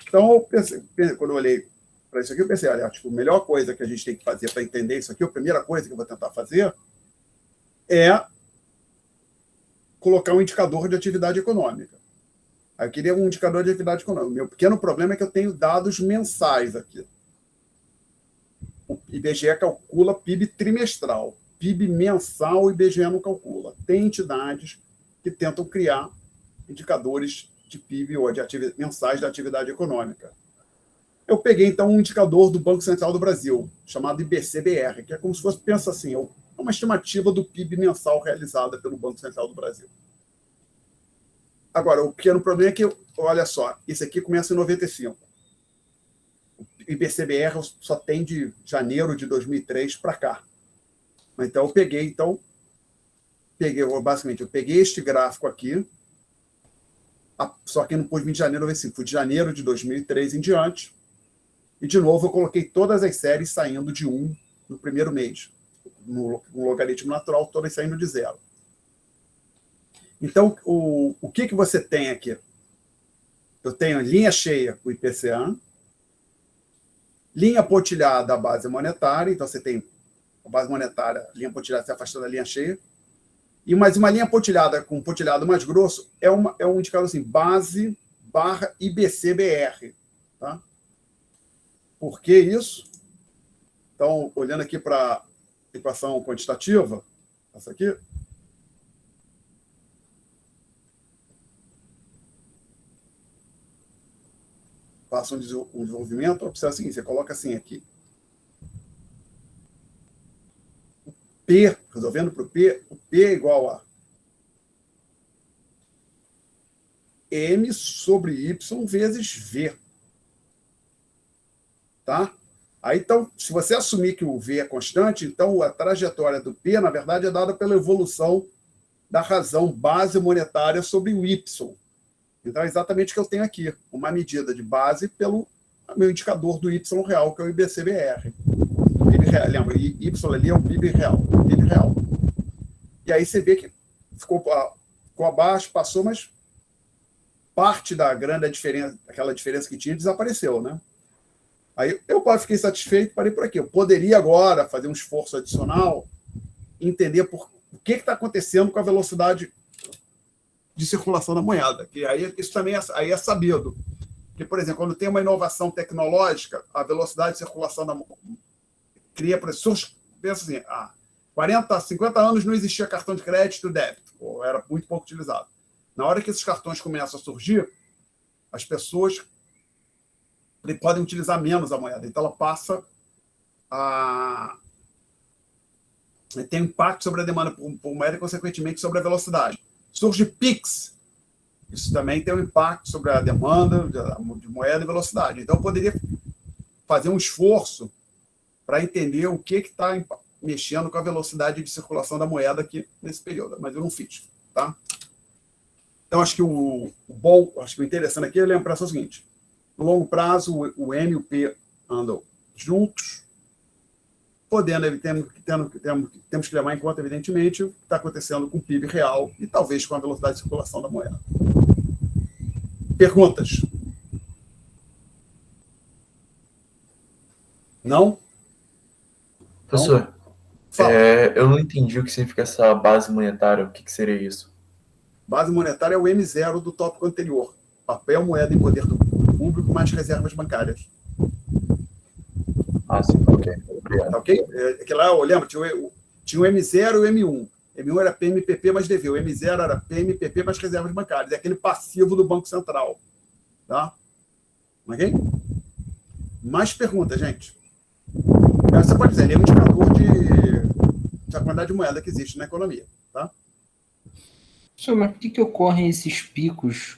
Então, eu pensei, quando eu olhei para isso aqui, eu pensei, olha, tipo, a melhor coisa que a gente tem que fazer para entender isso aqui, a primeira coisa que eu vou tentar fazer é colocar um indicador de atividade econômica. Aí eu queria um indicador de atividade econômica. O meu pequeno problema é que eu tenho dados mensais aqui. O IBGE calcula PIB trimestral. PIB mensal o IBGE não calcula. Tem entidades que tentam criar indicadores de PIB ou de mensais da atividade econômica. Eu peguei, então, um indicador do Banco Central do Brasil, chamado IBCBR, que é como se fosse, pensa assim, é uma estimativa do PIB mensal realizada pelo Banco Central do Brasil. Agora, o pequeno problema é que, olha só, esse aqui começa em 95. O IBCBR só tem de janeiro de 2003 para cá. Então, eu peguei este gráfico aqui, só que não pus de janeiro de 95, fui de janeiro de 2003 em diante, e, de novo, eu coloquei todas as séries saindo de 1 no primeiro mês. No logaritmo natural, todas saindo de 0. Então, o que você tem aqui? Eu tenho linha cheia, o IPCA, linha pontilhada, a base monetária, então você tem a base monetária, a linha pontilhada se afastando da linha cheia, e mais uma linha pontilhada com um pontilhado mais grosso é um indicador assim, base barra IBCBR. Tá? Por que isso? Então, olhando aqui para a equação quantitativa, essa aqui, faça um desenvolvimento, precisa assim, você coloca assim aqui. O P, resolvendo para o P é igual a M sobre Y vezes V. Tá? Aí, então, se você assumir que o V é constante, então a trajetória do P, na verdade, é dada pela evolução da razão base monetária sobre o Y. Então, é exatamente o que eu tenho aqui, uma medida de base pelo meu indicador do Y real, que é o IBCBR. PIB real, lembra, Y ali é o PIB real. PIB real. E aí você vê que ficou abaixo, passou, mas parte da grande diferença, aquela diferença que tinha, desapareceu, né? Aí eu fiquei satisfeito, parei por aqui. Eu poderia agora fazer um esforço adicional, entender o que está acontecendo com a velocidade de circulação da moeda. Que aí isso também é sabido. Que, por exemplo, quando tem uma inovação tecnológica, a velocidade de circulação da moeda cria pressões. Pensa assim, 40, 50 anos não existia cartão de crédito e débito, ou era muito pouco utilizado. Na hora que esses cartões começam a surgir, as pessoas podem utilizar menos a moeda. Então, ela passa a tem impacto sobre a demanda por moeda e, consequentemente, sobre a velocidade. Surge PIX. isso também tem um impacto sobre a demanda de moeda e velocidade. Então, eu poderia fazer um esforço para entender o que está mexendo com a velocidade de circulação da moeda aqui nesse período, mas eu não fiz, tá? Então, acho que o interessante aqui é lembrar o seguinte: no longo prazo, o M e o P andam juntos, temos que levar em conta, evidentemente, o que está acontecendo com o PIB real e talvez com a velocidade de circulação da moeda. Perguntas? Não? Professor, Fala. eu não entendi o que significa essa base monetária. O que seria isso? Base monetária é o M0 do tópico anterior. Papel, moeda em poder do público, mais reservas bancárias. Ah, sim, ok. Obrigado. Tá ok? Lembra, tinha o M0 e o M1. M1 era PMPP mais DV. O M0 era PMPP mais reservas bancárias. É aquele passivo do Banco Central. Tá? Ok? Mais perguntas, gente? Você pode dizer, ele é um indicador da quantidade de moeda que existe na economia. Tá? Professor, mas por que ocorrem esses picos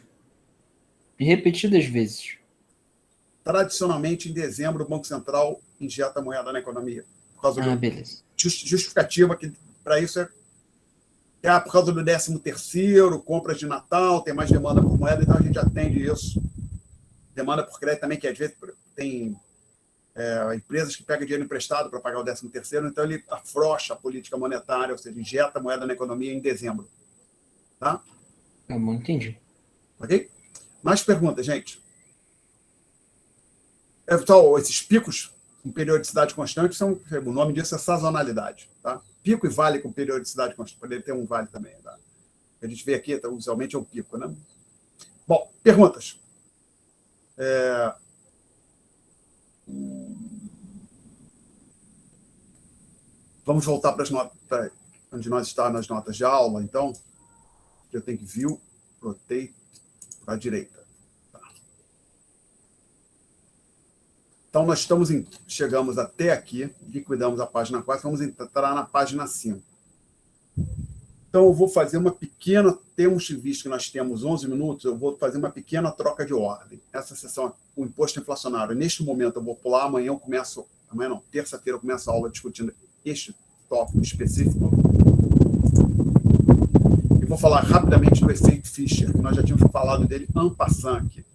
repetidas vezes? Tradicionalmente, em dezembro, o Banco Central injeta moeda na economia. Por causa beleza. Justificativa que para isso é por causa do 13º, compras de Natal, tem mais demanda por moeda, então a gente atende isso. Demanda por crédito também, que às vezes tem empresas que pegam dinheiro emprestado para pagar o 13º, então ele afrouxa a política monetária, ou seja, injeta moeda na economia em dezembro. Tá? Tá bom, entendi. Ok? Mais perguntas, gente? Então, esses picos com periodicidade constante o nome disso é sazonalidade. Tá? Pico e vale com periodicidade constante. Poderia ter um vale também. Tá? A gente vê aqui, então, usualmente é um pico. Né? Bom, perguntas. Vamos voltar para as notas, onde nós estamos nas notas de aula, então. Eu tenho que view, rotate para a direita. Tá. Então, nós chegamos até aqui, liquidamos a página 4, vamos entrar na página 5. Então, eu vou fazer uma pequena, visto que nós temos 11 minutos, eu vou fazer uma pequena troca de ordem. Essa sessão, o imposto inflacionário, neste momento eu vou pular, terça-feira eu começo a aula discutindo este tópico específico. Vou falar rapidamente do efeito Fischer, que nós já tínhamos falado dele en passant aqui.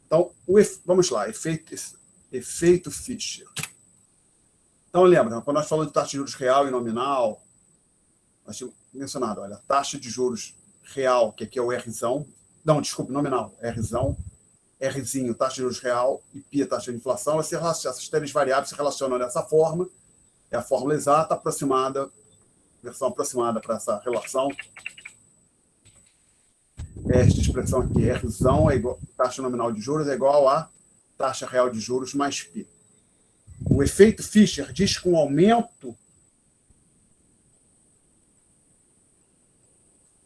Então, vamos lá, efeito Fischer. Então, lembra, quando nós falamos de taxa de juros real e nominal, nós tínhamos mencionado, olha, taxa de juros real, que aqui é o Rzão, não, desculpe, nominal, Rzão, Rzinho, taxa de juros real, e Pi, taxa de inflação, essas três variáveis se relacionam dessa forma, é a fórmula exata, versão aproximada para essa relação. Esta expressão aqui, Rzão, é igual, taxa nominal de juros é igual a taxa real de juros mais π. O efeito Fischer diz que um aumento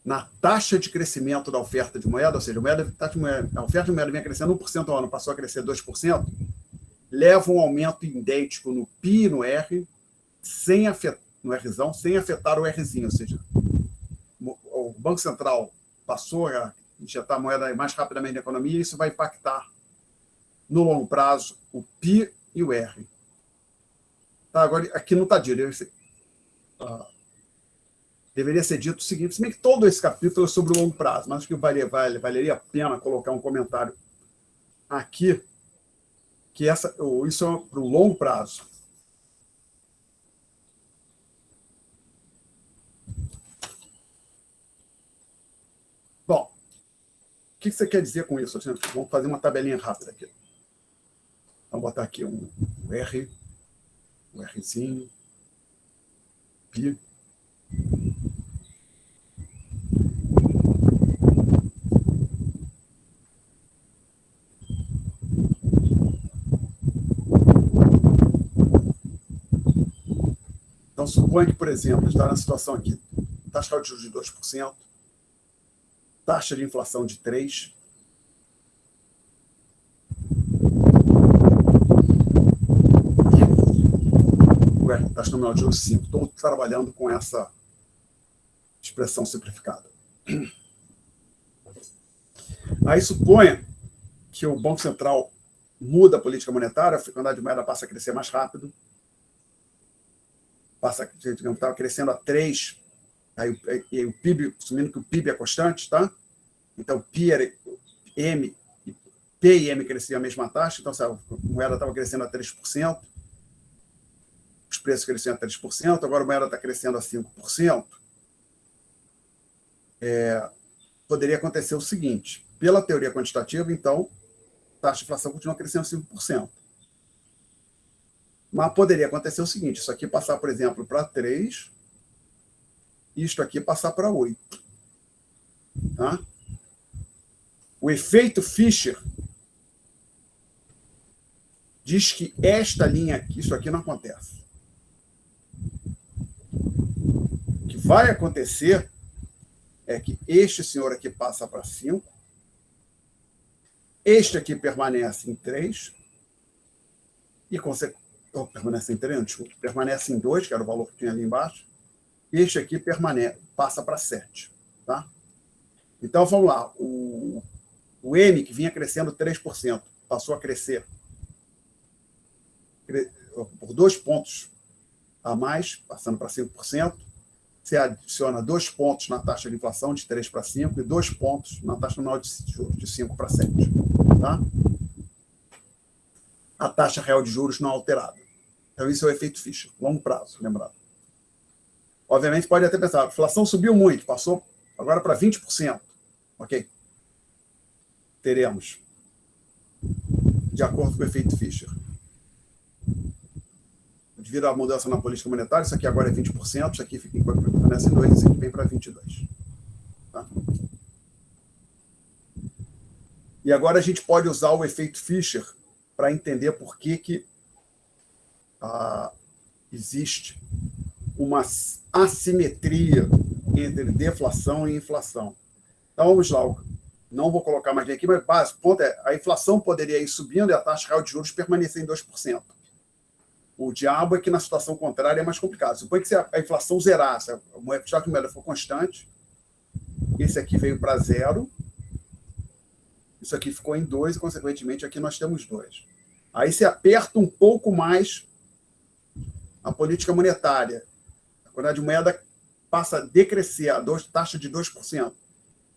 na taxa de crescimento da oferta de moeda, ou seja, a oferta de moeda vinha crescendo 1% ao ano, passou a crescer 2%, leva um aumento idêntico no π e no R, no Rzão, sem afetar o Rzinho, ou seja, o Banco Central passou a injetar a moeda mais rapidamente na economia e isso vai impactar, no longo prazo, o π e o R. Tá, agora, aqui não está dito. Deveria ser dito o seguinte, se bem que todo esse capítulo é sobre o longo prazo, mas acho que valeria a pena colocar um comentário aqui, que isso é para o longo prazo. Bom, o que você quer dizer com isso? Vamos fazer uma tabelinha rápida aqui. Vamos botar aqui um R, um Rzinho, π. Então, suponha que, por exemplo, está na situação aqui, taxa de juros de 2%, taxa de inflação de 3%, taxa nominal de juros 5%. Estou trabalhando com essa expressão simplificada. Aí suponha que o Banco Central muda a política monetária, a quantidade de moeda passa a crescer mais rápido, estava crescendo a 3, aí o PIB, assumindo que o PIB é constante, tá? Então, o P e M cresciam a mesma taxa, então a moeda estava crescendo a 3%, os preços cresciam a 3%, agora a moeda está crescendo a 5%. Poderia acontecer o seguinte, pela teoria quantitativa, então, a taxa de inflação continua crescendo 5%. Mas poderia acontecer o seguinte, isso aqui passar, por exemplo, para 3, isto aqui passar para 8. Tá? O efeito Fischer diz que esta linha aqui, isso aqui não acontece. O que vai acontecer é que este senhor aqui passa para 5, este aqui permanece em 3, e permanece em 3, desculpa, permanece em 2, que era o valor que tinha ali embaixo, e este aqui passa para 7. Tá? Então, vamos lá. O M, que vinha crescendo 3%, passou a crescer por 2 pontos a mais, passando para 5%. Você adiciona 2 pontos na taxa de inflação, de 3 para 5, e 2 pontos na taxa anual de juros, de 5 para 7. Tá? A taxa real de juros não alterada. Então, isso é o efeito Fischer, longo prazo, lembrado. Obviamente, pode até pensar, a inflação subiu muito, passou agora para 20%. Ok? Teremos, de acordo com o efeito Fischer, devido à mudança na política monetária, isso aqui agora é 20%, isso aqui permanece em 2%, isso aqui vem para 22%. Tá? E agora a gente pode usar o efeito Fischer para entender por que existe uma assimetria entre deflação e inflação. Então, vamos lá. Não vou colocar mais aqui, mas o ponto é, a inflação poderia ir subindo e a taxa real de juros permanecer em 2%. O diabo é que na situação contrária é mais complicado. Suponha que se a inflação zerasse, a moeda for constante, esse aqui veio para 0, isso aqui ficou em 2 e, consequentemente, aqui nós temos 2. Aí você aperta um pouco mais a política monetária. A quantidade de moeda passa a decrescer, a taxa de 2%.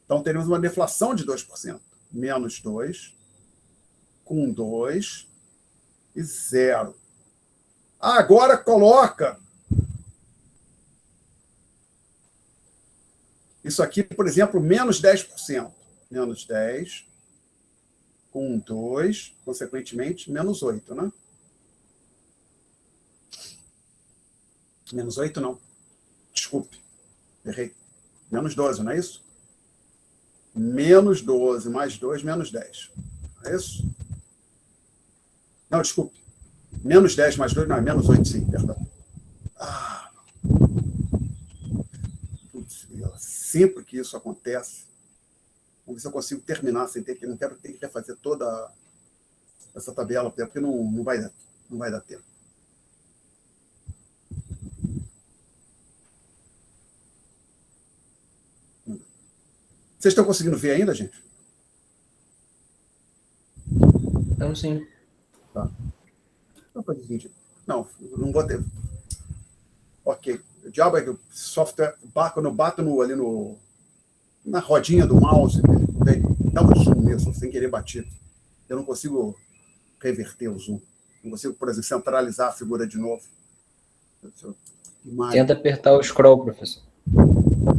Então, teremos uma deflação de 2%. Menos 2, com 2 e 0. Agora coloca isso aqui, por exemplo, menos 10%. Menos 10, com 2, consequentemente, menos 8, né? Menos 8 não. Desculpe, errei. Menos 12, não é isso? Menos 12 mais 2, menos 10. É isso? Não, desculpe. Menos 10 mais 2, não, é menos 8, sim, perdão. Putz, sempre que isso acontece, vamos ver se eu consigo terminar sem ter que... Não quero ter que refazer toda essa tabela, porque não vai dar tempo. Vocês estão conseguindo ver ainda, gente? Então, sim. Tá. Não, não vou ter. Ok. O diabo é que o software, quando eu bato na rodinha do mouse, dá um zoom mesmo, sem querer bater. Eu não consigo reverter o zoom. Não consigo, por exemplo, centralizar a figura de novo. Tenta apertar o scroll, professor.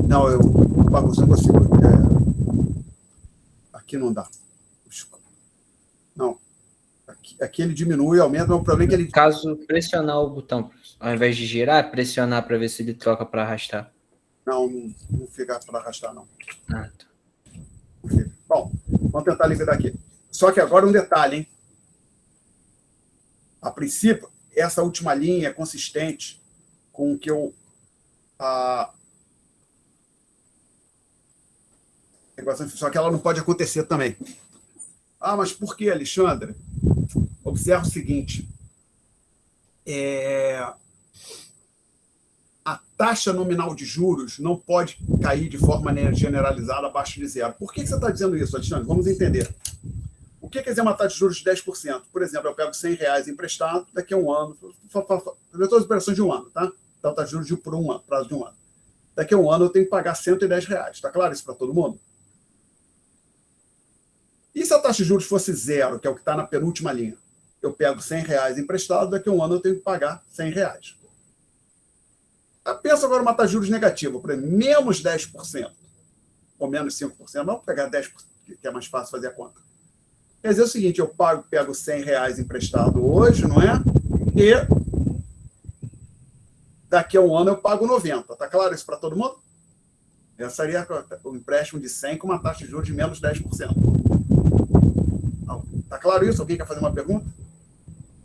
Não, eu não consigo. Aqui não dá. Não. Aqui ele diminui, aumenta, mas o problema é que ele... Caso pressionar o botão, ao invés de girar, pressionar para ver se ele troca para arrastar. Não fica para arrastar, não. Ah, tá. Bom, vamos tentar liberar aqui. Só que agora um detalhe, hein? A princípio, essa última linha é consistente com o que eu... Só que ela não pode acontecer também. Mas por que, Alexandre? Observa o seguinte. a taxa nominal de juros não pode cair de forma generalizada abaixo de zero. Por que você está dizendo isso, Alexandre? Vamos entender. O que quer dizer uma taxa de juros de 10%? Por exemplo, eu pego R$100 emprestado, daqui a um ano, fazer todas as operações de um ano, tá? Então, taxa de juros por um ano, prazo de um ano. Daqui a um ano eu tenho que pagar R$110. Está claro isso para todo mundo? E se a taxa de juros fosse zero, que é o que está na penúltima linha? Eu pego R$100 emprestado, daqui a um ano eu tenho que pagar R$100. Pensa agora uma taxa de juros negativa, por exemplo, menos 10%, ou menos 5%, vamos pegar 10%, que é mais fácil fazer a conta. Quer dizer o seguinte, eu pego R$100 emprestado hoje, não é? E daqui a um ano eu pago 90. Está claro isso para todo mundo? Essa seria o empréstimo de 100 com uma taxa de juros de menos 10%. Está claro isso? Alguém quer fazer uma pergunta?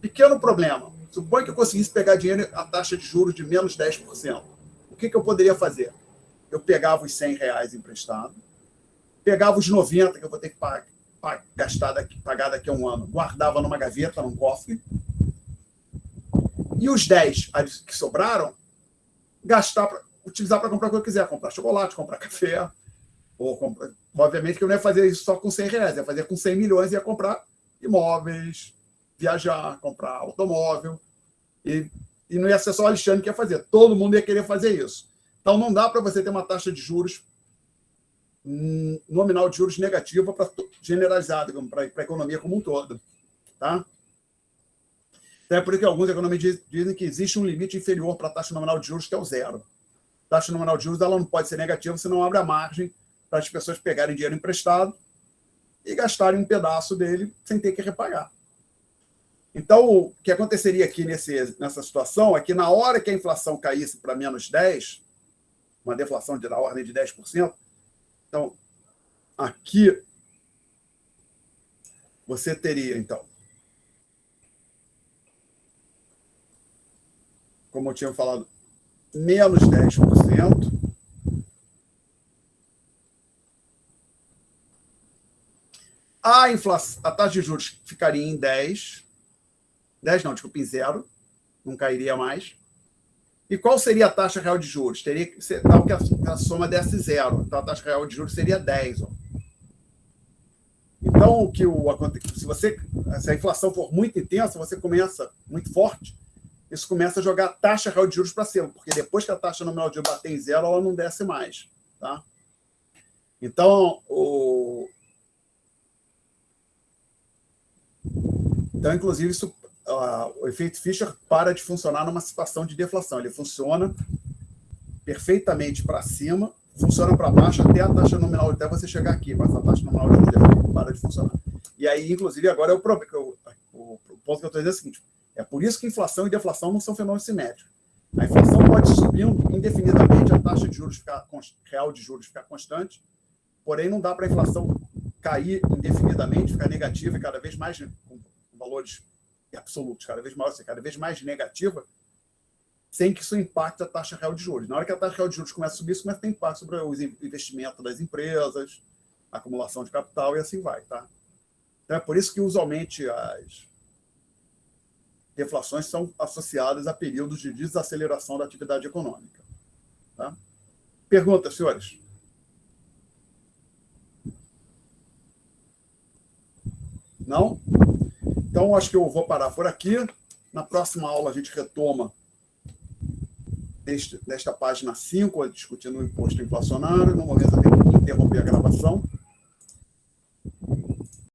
Pequeno problema. Suponha que eu conseguisse pegar dinheiro a taxa de juros de menos 10%. O que eu poderia fazer? Eu pegava os R$100 emprestado, pegava os 90 que eu vou ter que pagar daqui a um ano, guardava numa gaveta, num cofre, e os 10 que sobraram, utilizar para comprar o que eu quiser, comprar chocolate, comprar café, obviamente que eu não ia fazer isso só com R$100, ia fazer com 100 milhões, ia comprar imóveis, viajar, comprar automóvel, e não ia ser só o Alexandre que ia fazer, todo mundo ia querer fazer isso. Então não dá para você ter uma taxa de juros nominal de juros negativa generalizada para a economia como um todo. Tá? É por isso que alguns economistas dizem que existe um limite inferior para a taxa nominal de juros, que é o zero. A taxa nominal de juros ela não pode ser negativa, senão abre a margem para as pessoas pegarem dinheiro emprestado e gastarem um pedaço dele sem ter que repagar. Então, o que aconteceria aqui nessa situação é que na hora que a inflação caísse para menos 10%, uma deflação da ordem de 10%, então, aqui você teria, então, como eu tinha falado, menos 10%. A taxa de juros ficaria em 10. 10 não, desculpa, em 0. Não cairia mais. E qual seria a taxa real de juros? Teria que ser tal que a soma desse 0. Então, a taxa real de juros seria 10. Ó. Então, se a inflação for muito intensa, você começa muito forte, isso começa a jogar a taxa real de juros para cima, porque depois que a taxa nominal de juros bater em 0, ela não desce mais. Tá? Então, inclusive, o efeito Fischer para de funcionar numa situação de deflação. Ele funciona perfeitamente para cima, funciona para baixo até a taxa nominal, até você chegar aqui, mas a taxa nominal de juros para de funcionar. E aí, inclusive, agora o ponto que eu estou dizendo é o seguinte: é por isso que inflação e deflação não são fenômenos simétricos. A inflação pode subindo indefinidamente, a taxa de juros real de juros ficar constante, porém não dá para a inflação cair indefinidamente, ficar negativa e cada vez mais com valores absolutos, cada vez maior, cada vez mais negativa, sem que isso impacte a taxa real de juros. Na hora que a taxa real de juros começa a subir, isso começa a ter impacto sobre os investimentos das empresas, a acumulação de capital e assim vai. Tá? Então é por isso que, usualmente, as deflações são associadas a períodos de desaceleração da atividade econômica. Tá? Perguntas, senhores? Não? Então, acho que eu vou parar por aqui. Na próxima aula, a gente retoma desta página 5, discutindo o imposto inflacionário. No momento, eu tenho que interromper a gravação.